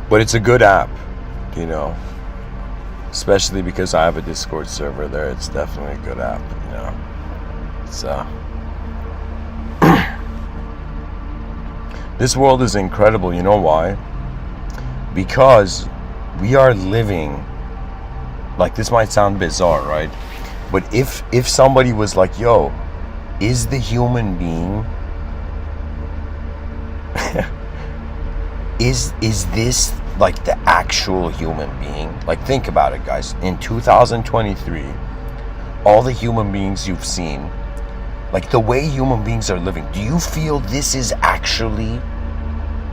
But it's a good app, especially because I have a Discord server there. It's definitely a good app, So this world is incredible. You know why? Because we are living, like, this might sound bizarre, right? But if somebody was like, yo, is the human being is this like the actual human being? Like, think about it, guys. In 2023, all the human beings you've seen, like the way human beings are living, do you feel this is actually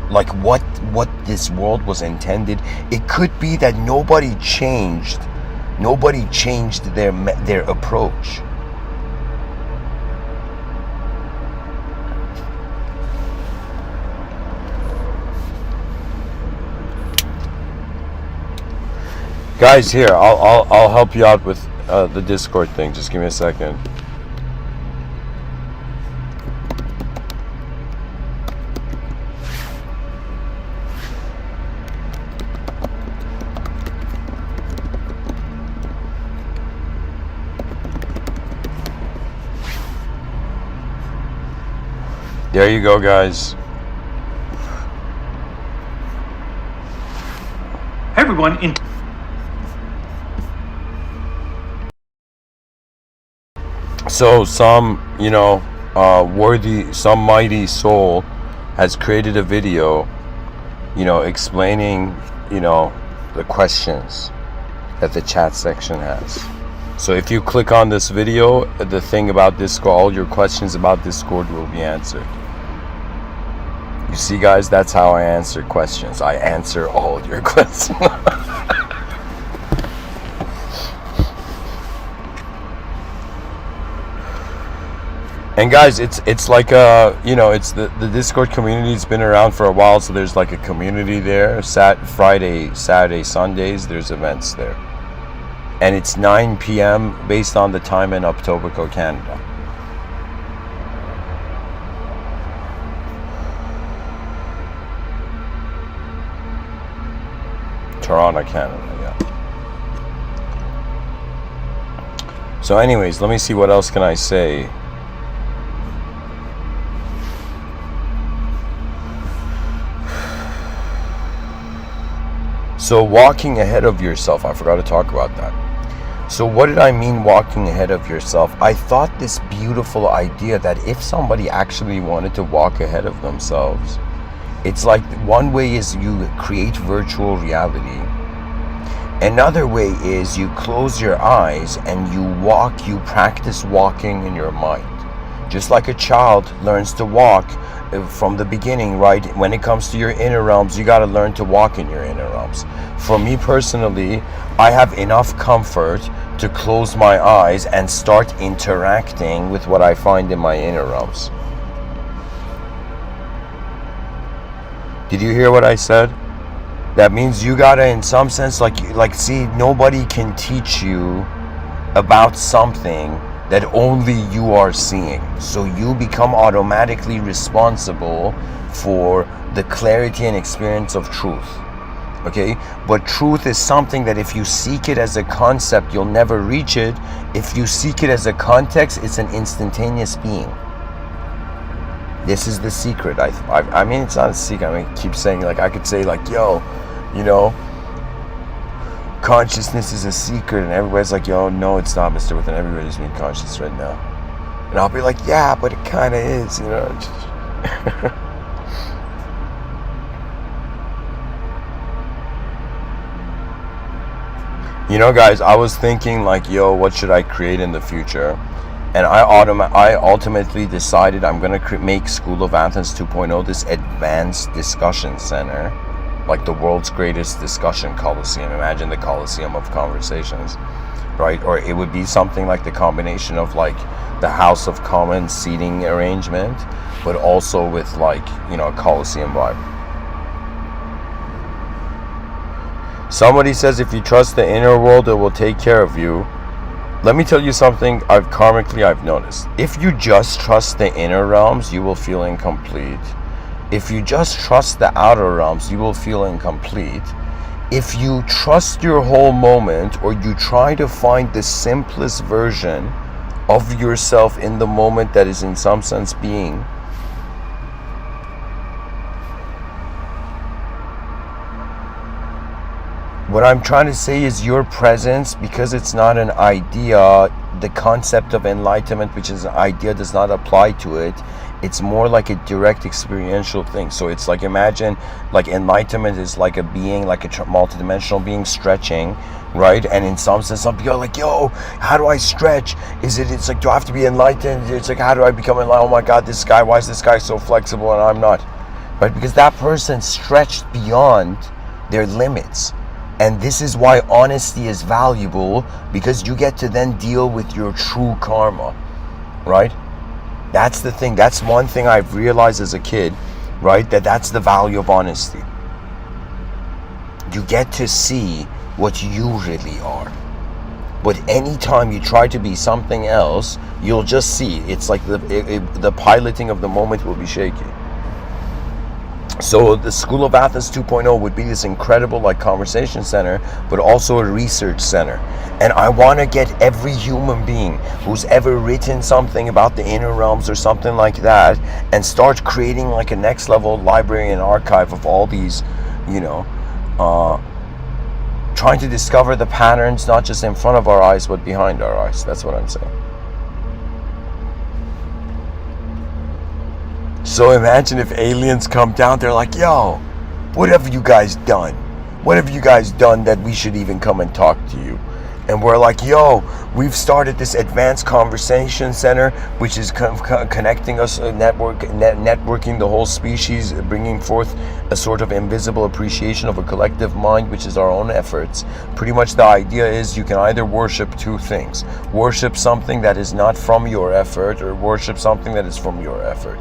like what this world was intended? It could be that nobody changed their approach. Guys, here, I'll help you out with the Discord thing. Just give me a second. There you go, guys.
Everyone
So some, some mighty soul has created a video, explaining, the questions that the chat section has. So if you click on this video, the thing about Discord, all your questions about Discord will be answered. You see, guys, that's how I answer questions. I answer all your questions. And guys, it's like it's the Discord community's been around for a while, so there's like a community there. Friday, Saturday, Sundays, there's events there. And it's 9 p.m. based on the time in Etobicoke, Canada. Toronto, Canada, yeah. So anyways, let me see, what else can I say? So walking ahead of yourself, I forgot to talk about that. So what did I mean walking ahead of yourself? I thought this beautiful idea that if somebody actually wanted to walk ahead of themselves, it's like, one way is you create virtual reality. Another way is you close your eyes and you practice walking in your mind. Just like a child learns to walk from the beginning, right? When it comes to your inner realms, you got to learn to walk in your inner realms. For me personally, I have enough comfort to close my eyes and start interacting with what I find in my inner realms. Did you hear what I said? That means you gotta, in some sense, like see, nobody can teach you about something that only you are seeing. So you become automatically responsible for the clarity and experience of truth. Okay? But truth is something that if you seek it as a concept, you'll never reach it. If you seek it as a context, it's an instantaneous being. This is the secret. I mean, it's not a secret. I mean, I keep saying, like, I could say, like, yo, consciousness is a secret, and everybody's like, yo, no, it's not, Mr. Within. Everybody's being conscious right now. And I'll be like, yeah, but it kind of is, Guys, I was thinking, like, yo, what should I create in the future? And I ultimately decided I'm going to make School of Athens 2.0 this advanced discussion center, like the world's greatest discussion coliseum. Imagine the coliseum of conversations, right? Or it would be something like the combination of, like, the House of Commons seating arrangement, but also with like, you know, a Colosseum vibe. Somebody says if you trust the inner world, it will take care of you. Let me tell you something I've noticed. If you just trust the inner realms, you will feel incomplete. If you just trust the outer realms, you will feel incomplete. If you trust your whole moment, or you try to find the simplest version of yourself in the moment that is in some sense being, what I'm trying to say is your presence, because it's not an idea, the concept of enlightenment, which is an idea, does not apply to it. It's more like a direct experiential thing. So it's like, imagine like enlightenment is like a being, like a multidimensional being stretching, right? And in some sense, some people are like, yo, how do I stretch? It's like, do I have to be enlightened? It's like, how do I become enlightened? Oh my God, this guy, why is this guy so flexible and I'm not? Right? Because that person stretched beyond their limits. And this is why honesty is valuable, because you get to then deal with your true karma, right? That's the thing. That's one thing I've realized as a kid, right? That's the value of honesty. You get to see what you really are. But anytime you try to be something else, you'll just see. It's like the piloting of the moment will be shaky. So the School of Athens 2.0 would be this incredible like conversation center, but also a research center. And I want to get every human being who's ever written something about the inner realms or something like that, and start creating like a next level library and archive of all these, you know, trying to discover the patterns, not just in front of our eyes, but behind our eyes. That's what I'm saying. So imagine if aliens come down, they're like, yo, what have you guys done? What have you guys done that we should even come and talk to you? And we're like, yo, we've started this advanced conversation center, which is connecting us, networking the whole species, bringing forth a sort of invisible appreciation of a collective mind, which is our own efforts. Pretty much the idea is you can either worship two things. Worship something that is not from your effort, or worship something that is from your effort.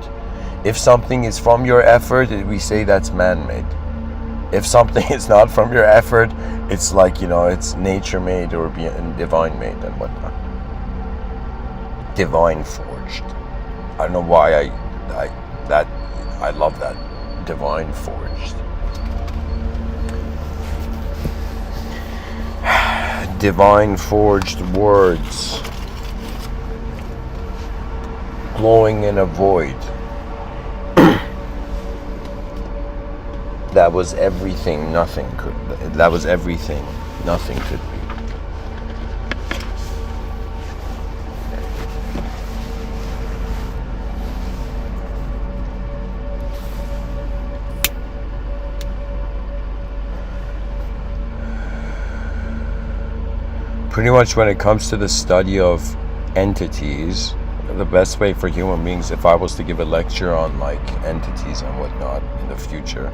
If something is from your effort, we say that's man-made. If something is not from your effort, it's like, you know, it's nature-made or divine-made and whatnot. Divine forged. I don't know why I love that. Divine forged. Divine forged words. Glowing in a void. That was everything, nothing could. That was everything, nothing could be. Pretty much when it comes to the study of entities, the best way for human beings, if I was to give a lecture on like entities and whatnot in the future,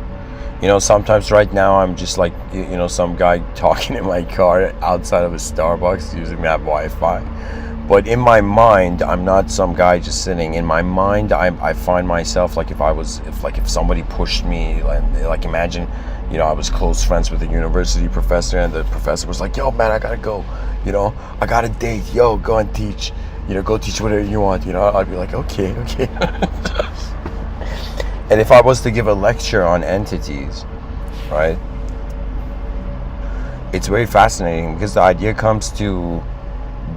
you know, sometimes right now I'm just like, you know, some guy talking in my car outside of a Starbucks using that Wi-Fi. But in my mind, I'm not some guy just sitting. In my mind, I find myself like if somebody pushed me, like imagine, you know, I was close friends with a university professor, and the professor was like, yo man, I gotta go, you know, I got a date, yo, go and teach, you know, go teach whatever you want, you know. I'd be like, okay. And if I was to give a lecture on entities, right, it's very fascinating, because the idea comes to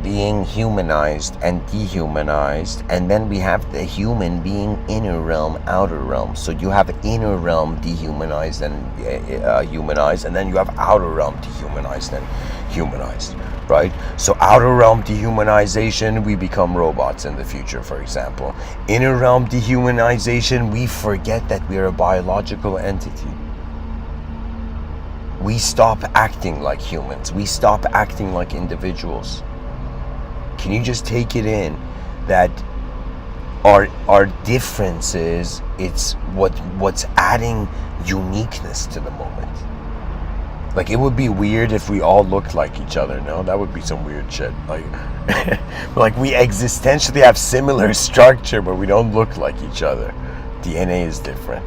being humanized and dehumanized, and then we have the human being inner realm, outer realm. So you have inner realm dehumanized and humanized, and then you have outer realm dehumanized and humanized, right? So outer realm dehumanization, we become robots in the future, for example. Inner realm dehumanization, we forget that we are a biological entity. We stop acting like humans. We stop acting like individuals. Can you just take it in that our differences, it's what's adding uniqueness to the moment. Like, it would be weird if we all looked like each other, no? That would be some weird shit. Like, like we existentially have similar structure, but we don't look like each other. DNA is different,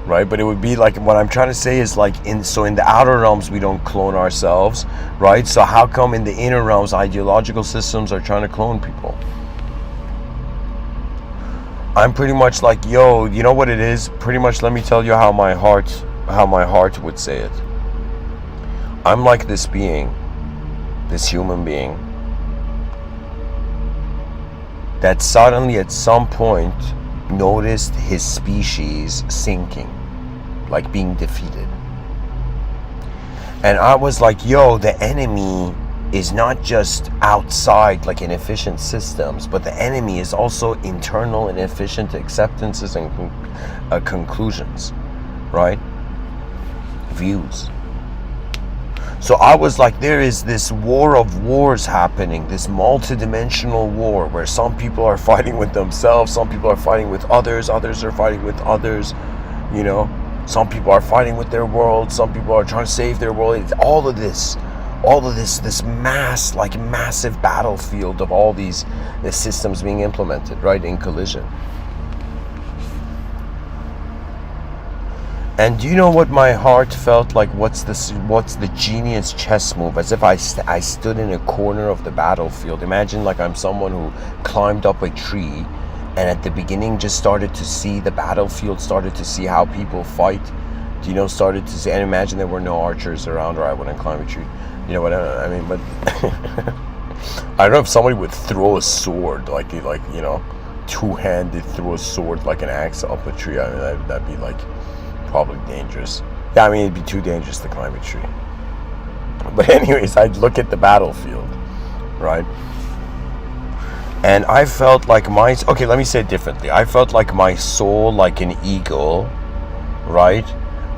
right? But it would be like, what I'm trying to say is like, in the outer realms, we don't clone ourselves, right? So how come in the inner realms, ideological systems are trying to clone people? I'm pretty much like, yo, you know what it is? Pretty much, let me tell you how my heart would say it. I'm like this being, this human being, that suddenly at some point noticed his species sinking, like being defeated. And I was like, yo, the enemy is not just outside, like inefficient systems, but the enemy is also internal inefficient acceptances and conclusions, right? Views. So I was like, there is this war of wars happening, this multidimensional war where some people are fighting with themselves, some people are fighting with others are fighting with others, you know, some people are fighting with their world, some people are trying to save their world. It's all of this, this massive battlefield of all these systems being implemented, right, in collision. And do you know what my heart felt like? What's the genius chess move? As if I stood in a corner of the battlefield. Imagine like I'm someone who climbed up a tree and at the beginning just started to see the battlefield, started to see how people fight. Do you know, started to see, and imagine there were no archers around, or I wouldn't climb a tree. You know what I mean? But I don't know if somebody would throw a sword, like you know, two-handed throw a sword like an axe up a tree. I mean, that'd be like probably dangerous. Yeah, I mean, it'd be too dangerous to climb a tree. But anyways, I'd look at the battlefield, right? And I felt like okay, let me say it differently. I felt like my soul like an eagle, right?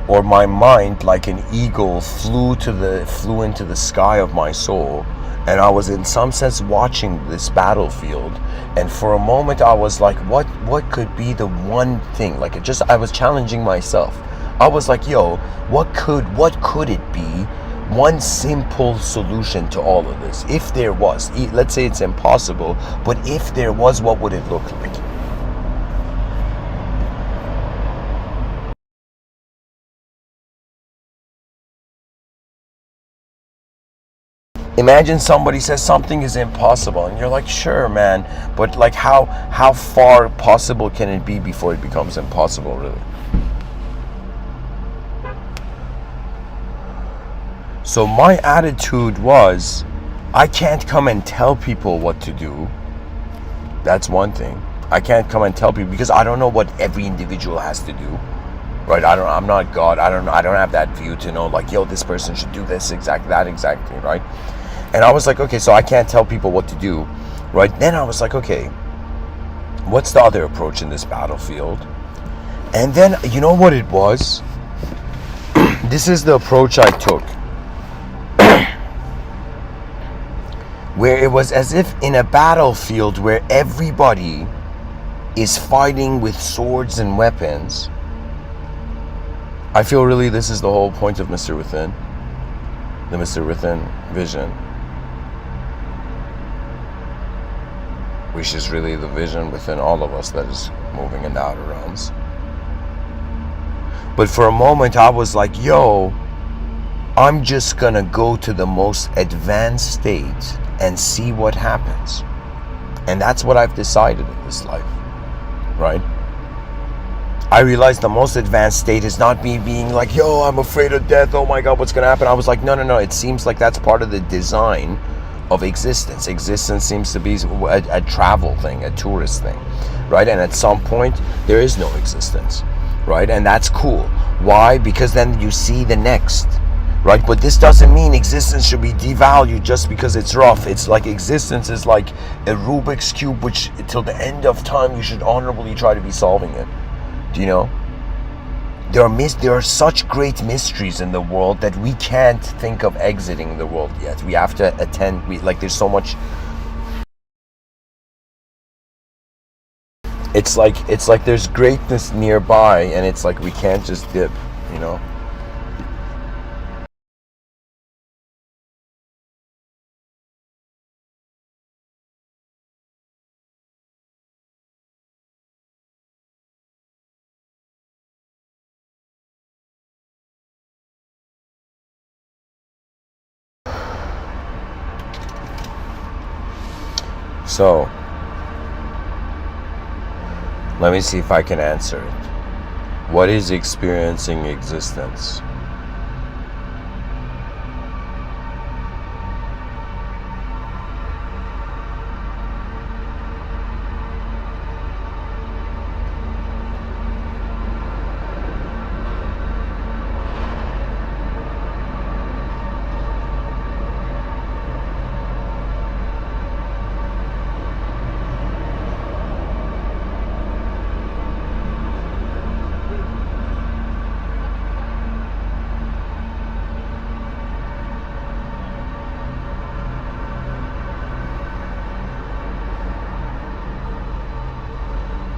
Or my mind like an eagle flew into the sky of my soul. And I was in some sense watching this battlefield, and for a moment I was like, what could be the one thing? Like, I was challenging myself. I was like, yo, what could it be? One simple solution to all of this. If there was, let's say it's impossible, but if there was, what would it look like? Imagine somebody says something is impossible, and you're like, sure, man, but like how far possible can it be before it becomes impossible, really? So my attitude was, I can't come and tell people what to do. That's one thing. I can't come and tell people because I don't know what every individual has to do. Right? I'm not God. I don't have that view to know like, yo, this person should do this exactly, that exactly, right? And I was like, okay, so I can't tell people what to do, right? Then I was like, okay, what's the other approach in this battlefield? And then, you know what it was? This is the approach I took. Where it was as if in a battlefield where everybody is fighting with swords and weapons. I feel really this is the whole point of Mr. Within. The Mr. Within vision. Which is really the vision within all of us that is moving in the outer realms. But for a moment I was like, yo, I'm just gonna go to the most advanced state and see what happens. And that's what I've decided in this life, right? I realized the most advanced state is not me being like, yo, I'm afraid of death, oh my God, what's gonna happen? I was like, no, it seems like that's part of the design of existence. Existence seems to be a travel thing, a tourist thing, right? And at some point, there is no existence, right? And that's cool. Why? Because then you see the next, right? But this doesn't mean existence should be devalued just because it's rough. It's like existence is like a Rubik's Cube, which till the end of time, you should honorably try to be solving it. Do you know? There are such great mysteries in the world that we can't think of exiting the world yet. We have to attend. There's so much. It's like there's greatness nearby, and it's like we can't just dip. You know. So, let me see if I can answer it. What is experiencing existence?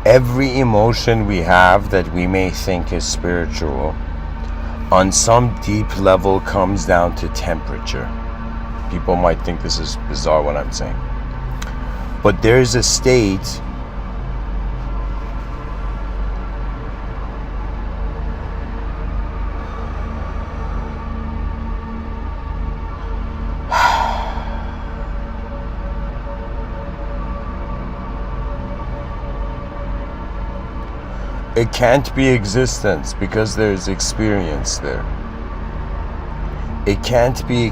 Every emotion we have that we may think is spiritual, on some deep level comes down to temperature. People might think this is bizarre what I'm saying. But there's a state it can't be existence because there's experience there. It can't be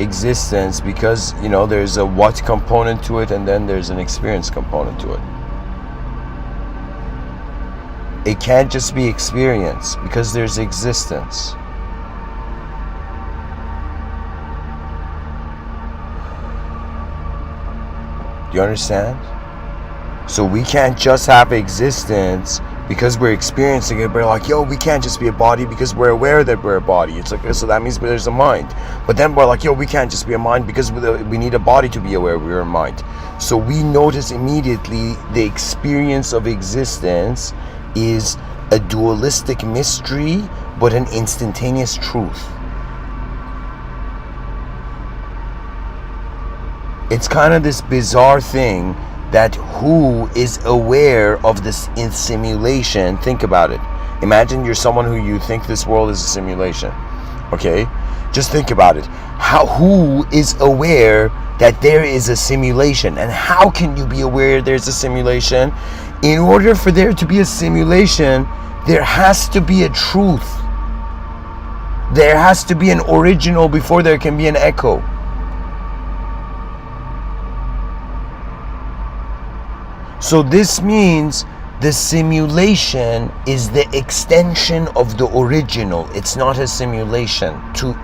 existence because, you know, there's a what component to it and then there's an experience component to it. It can't just be experience because there's existence. Do you understand? So we can't just have existence because we're experiencing it. We're like, yo, we can't just be a body because we're aware that we're a body. It's like, so that means there's a mind. But then we're like, yo, we can't just be a mind because we need a body to be aware we're a mind. So we notice immediately the experience of existence is a dualistic mystery, but an instantaneous truth. It's kind of this bizarre thing that who is aware of this in simulation. Think about it. Imagine you're someone who you think this world is a simulation. Okay? Just think about it. Who is aware that there is a simulation? And how can you be aware there's a simulation? In order for there to be a simulation, there has to be a truth. There has to be an original before there can be an echo. So this means the simulation is the extension of the original. It's not a simulation. To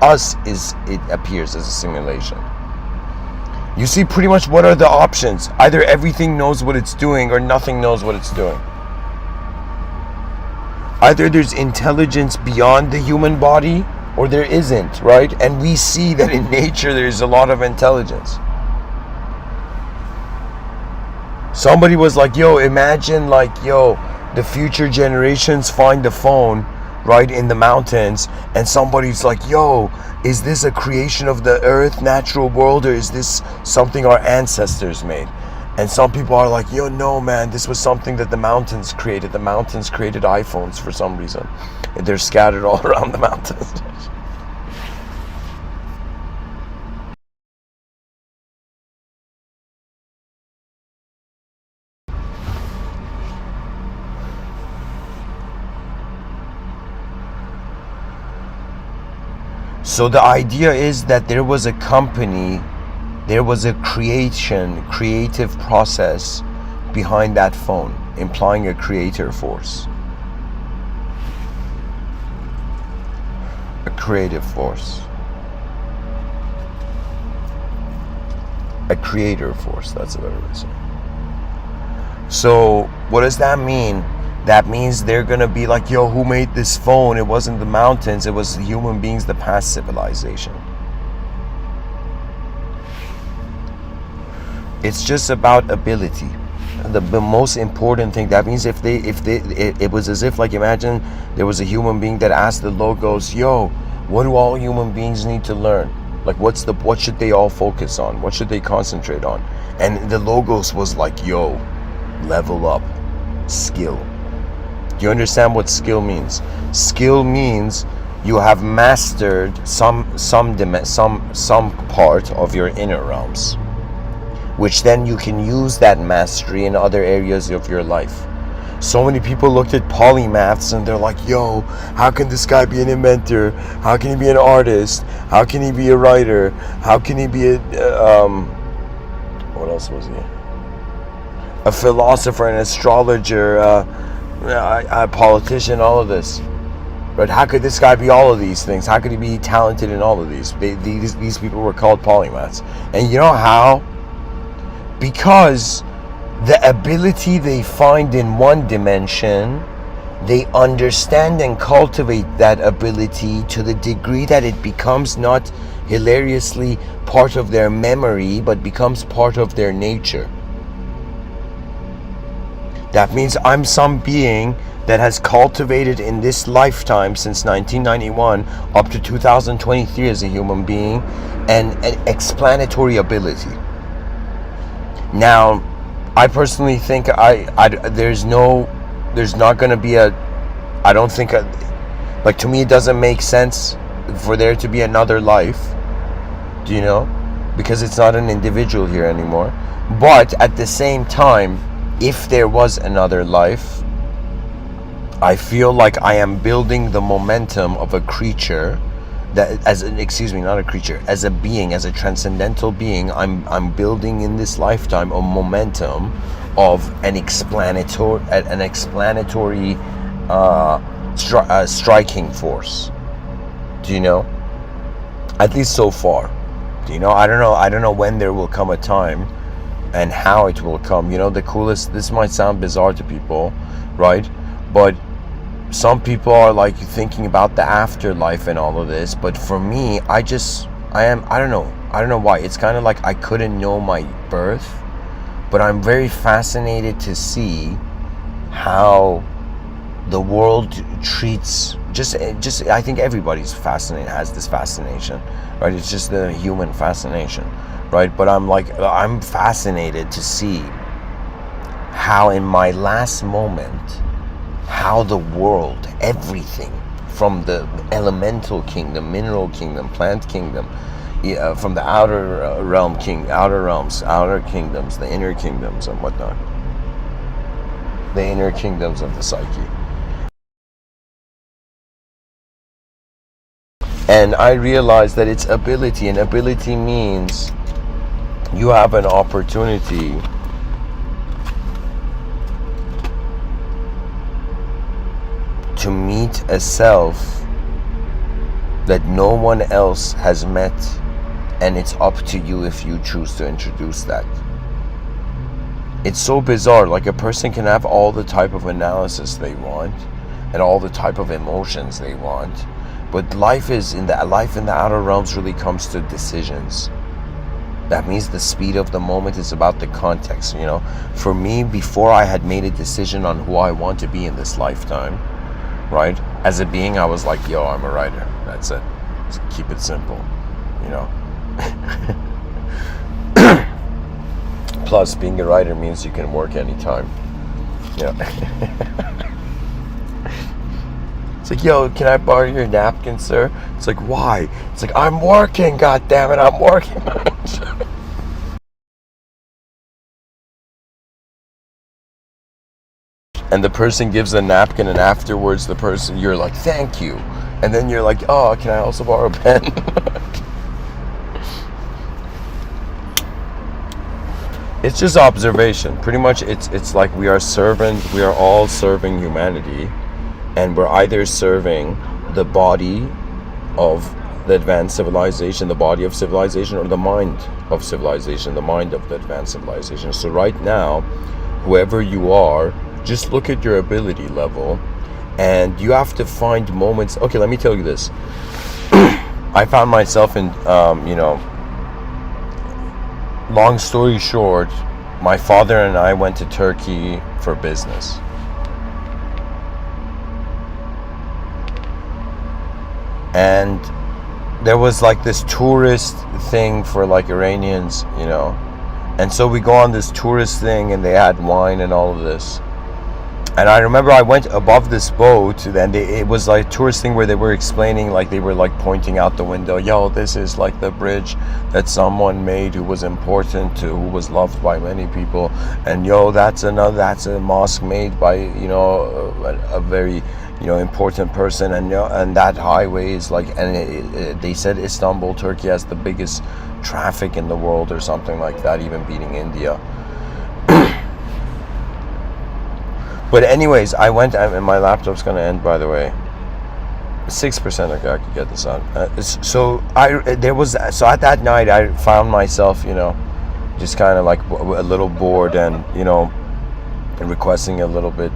us it appears as a simulation. You see pretty much what are the options. Either everything knows what it's doing or nothing knows what it's doing. Either there's intelligence beyond the human body or there isn't, right? And we see that in nature there's a lot of intelligence. Somebody was like, yo, imagine like, yo, the future generations find the phone right in the mountains and somebody's like, yo, is this a creation of the earth, natural world, or is this something our ancestors made? And some people are like, yo, no, man, this was something that the mountains created. The mountains created iPhones for some reason. And they're scattered all around the mountains. So the idea is that there was a company, there was a creative process behind that phone, implying a creator force. A creative force. A creator force, that's a better way to say. So what does that mean? That means they're gonna be like, yo, who made this phone? It wasn't the mountains, it was the human beings, the past civilization. It's just about ability. The most important thing, that means if it was as if, like, imagine there was a human being that asked the logos, yo, what do all human beings need to learn? Like, what should they all focus on? What should they concentrate on? And the logos was like, yo, level up, skill. Do you understand what skill means? Skill means you have mastered some part of your inner realms. which then you can use that mastery in other areas of your life. So many people looked at polymaths and they're like, yo, how can this guy be an inventor? How can he be an artist? How can he be a writer? How can he be what else was he? A philosopher, an astrologer, a politician, all of this. But how could this guy be all of these things? How could he be talented in all of these? These people were called polymaths. And you know how? Because the ability they find in one dimension, they understand and cultivate that ability to the degree that it becomes not hilariously part of their memory, but becomes part of their nature. That means I'm some being that has cultivated in this lifetime since 1991 up to 2023 as a human being an explanatory ability. Now, I personally think there's not going to be I don't think, like, to me it doesn't make sense for there to be another life, do you know? Because it's not an individual here anymore. But at the same time, if there was another life, I feel like I am building the momentum of a creature that, as a being, as a transcendental being, I'm building in this lifetime a momentum of an explanatory striking force. Do you know? At least so far. Do you know? I don't know when there will come a time and how it will come. You know, the coolest, this might sound bizarre to people, right? But some people are like thinking about the afterlife and all of this, but for me, I don't know why. It's kind of like I couldn't know my birth, but I'm very fascinated to see how the world treats just I think everybody's fascinated, has this fascination, right? It's just the human fascination, right? But I'm fascinated to see how in my last moment, how the world, everything from the elemental kingdom, mineral kingdom, plant kingdom, from the outer realms, outer kingdoms, the inner kingdoms and whatnot, the inner kingdoms of the psyche. And I realized that it's ability, and ability means you have an opportunity to meet a self that no one else has met, and it's up to you if you choose to introduce that. It's so bizarre. Like, a person can have all the type of analysis they want and all the type of emotions they want, but life in the outer realms really comes to decisions. That means the speed of the moment is about the context, you know. For me, before I had made a decision on who I want to be in this lifetime, right? As a being, I was like, yo, I'm a writer. That's it. Just keep it simple, you know. Plus, being a writer means you can work anytime. Yeah. It's like, yo, can I borrow your napkin, sir? It's like, why? It's like, I'm working, goddammit, I'm working. And the person gives a napkin, and afterwards you're like, thank you. And then you're like, oh, can I also borrow a pen? It's just observation. Pretty much it's like we are all serving humanity, and we're either serving the body of the advanced civilization, the body of civilization, or the mind of civilization, the mind of the advanced civilization. So right now, whoever you are, just look at your ability level, and you have to find moments. Okay, let me tell you this. I found myself in, long story short, my father and I went to Turkey for business. And there was like this tourist thing for like Iranians, you know. And so we go on this tourist thing, and they had wine and all of this. And I remember I went above this boat, and it was like a tourist thing where they were explaining, like they were like pointing out the window, yo, this is like the bridge that someone made who was important to, who was loved by many people, and yo, that's a mosque made by, you know, a very, you know, important person, and and that highway is like, and they said Istanbul, Turkey has the biggest traffic in the world or something like that, even beating India. But anyways, I went, and my laptop's gonna end, by the way. 6%. Okay, I could get this on. So at that night I found myself, you know, just kind of like a little bored, and you know, requesting a little bit,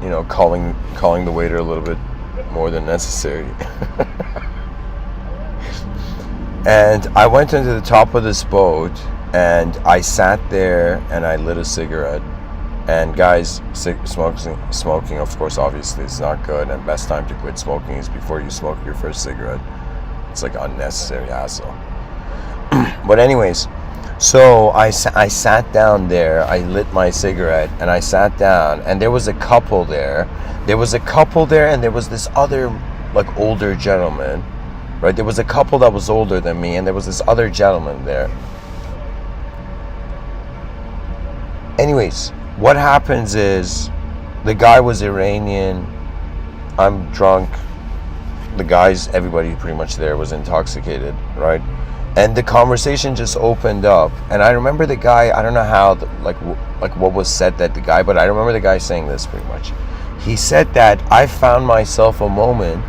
you know, calling the waiter a little bit more than necessary. And I went into the top of this boat, and I sat there and I lit a cigarette. And guys, smoking, of course, obviously is not good, and best time to quit smoking is before you smoke your first cigarette. It's like unnecessary hassle. But anyways, so I sat down there, I lit my cigarette, and I sat down, and there was a couple there. And there was this other, like, older gentleman, right? There was a couple that was older than me, and there was this other gentleman there. Anyways, what happens is, the guy was Iranian, I'm drunk, everybody pretty much there was intoxicated, right? And the conversation just opened up, and I remember the guy, I don't know how, like what was said that the guy, but I remember the guy saying this pretty much. He said that I found myself a moment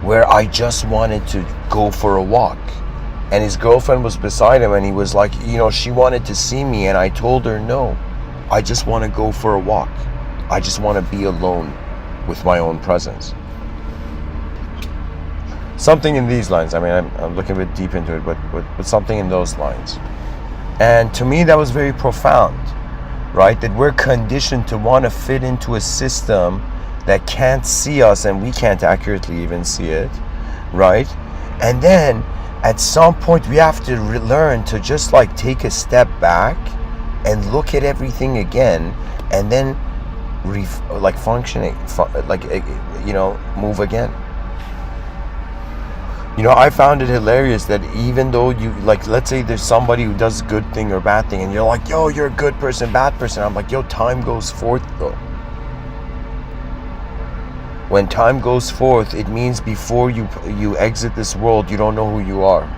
where I just wanted to go for a walk. And his girlfriend was beside him, and he was like, you know, she wanted to see me, and I told her no. I just want to go for a walk. I just want to be alone with my own presence. Something in these lines. I mean, I'm looking a bit deep into it, but something in those lines. And to me, that was very profound, right? That we're conditioned to want to fit into a system that can't see us, and we can't accurately even see it, right? And then at some point, we have to learn to just like take a step back and look at everything again, and then move again. You know, I found it hilarious that even though you, like, let's say there's somebody who does good thing or bad thing, and you're like, yo, you're a good person, bad person. I'm like, yo, time goes forth though. When time goes forth, it means before you exit this world, you don't know who you are.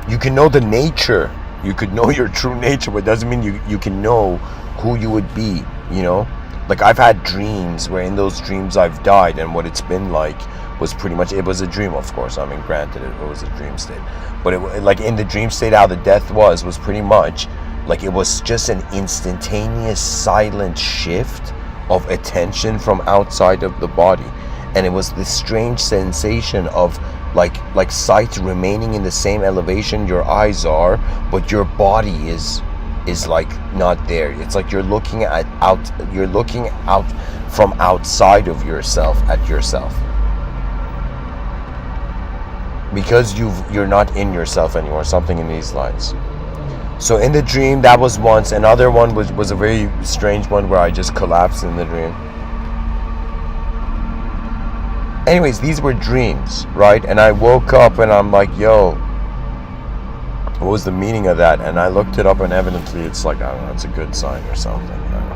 You can know the nature, you could know your true nature, but it doesn't mean you can know who you would be, you know? Like, I've had dreams where in those dreams I've died, and what it's been like was pretty much, it was a dream, of course. I mean, granted, it was a dream state. But it, like, in the dream state, how the death was pretty much, like, it was just an instantaneous silent shift of attention from outside of the body. And it was this strange sensation of like sight remaining in the same elevation your eyes are, but your body is like not there. It's like you're looking out from outside of yourself at yourself, because you're not in yourself anymore, something in these lines. So in the dream, that was once. Another one was a very strange one where I just collapsed in the dream. Anyways, these were dreams, right? And I woke up and I'm like, yo, what was the meaning of that? And I looked it up, and evidently it's like, I don't know, it's a good sign or something. I don't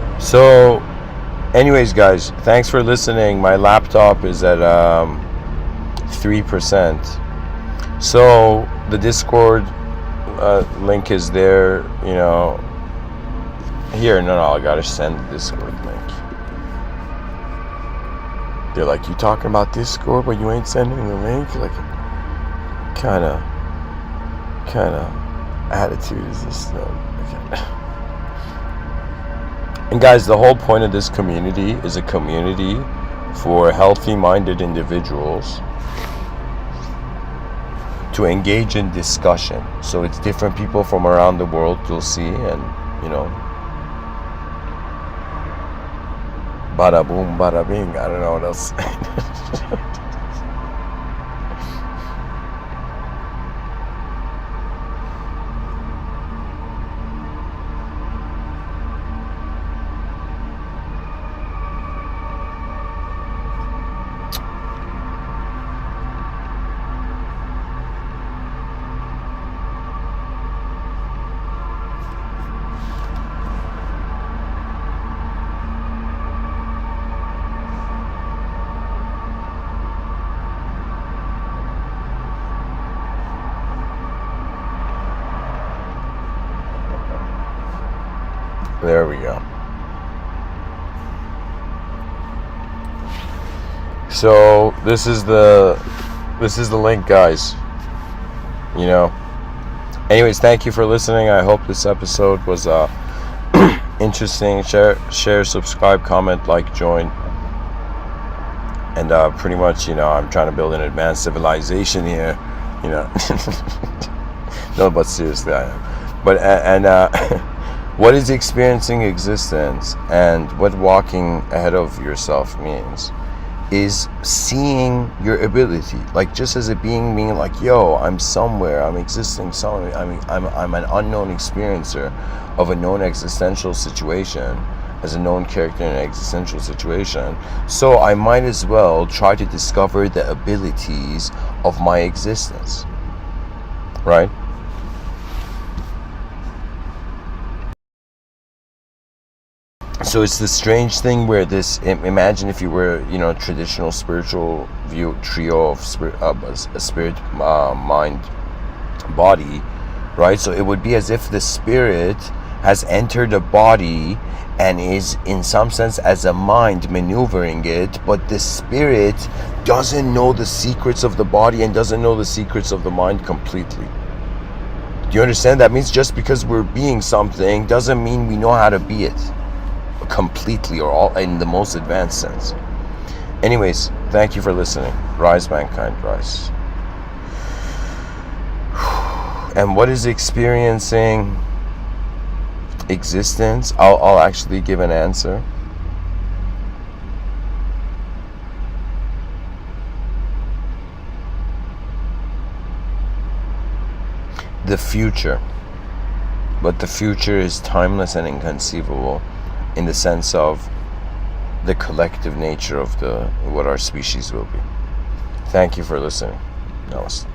know. So, anyways, guys, thanks for listening. My laptop is at 3%. So the Discord link is there, you know. Here, no, I gotta send the Discord link. They're like, you talking about Discord, but you ain't sending the link? Like, kind of attitude is this? Okay. And guys, the whole point of this community is a community for healthy-minded individuals to engage in discussion. So it's different people from around the world you'll see, and you know, Bada boom, bada bing. I don't know what else. There we go. So this is the link, guys. You know. Anyways, thank you for listening. I hope this episode was interesting. Share, subscribe, comment, like, join. And pretty much, I'm trying to build an advanced civilization here. No, but seriously, I am. But what is experiencing existence, and what walking ahead of yourself means is seeing your ability, like just as a being, meaning like, yo, I'm somewhere, I'm existing somewhere, I'm an unknown experiencer of a known existential situation, as a known character in an existential situation. So I might as well try to discover the abilities of my existence, right? So it's this strange thing where imagine if you were, traditional spiritual view trio of spirit, mind, body, right? So it would be as if the spirit has entered a body and is in some sense as a mind maneuvering it, but the spirit doesn't know the secrets of the body and doesn't know the secrets of the mind completely. Do you understand? That means just because we're being something doesn't mean we know how to be it completely, or all in the most advanced sense. Anyways, thank you for listening. Rise, mankind, rise. And what is experiencing existence? I'll actually give an answer. The future. But the future is timeless and inconceivable, in the sense of the collective nature of what our species will be. Thank you for listening. Namaste.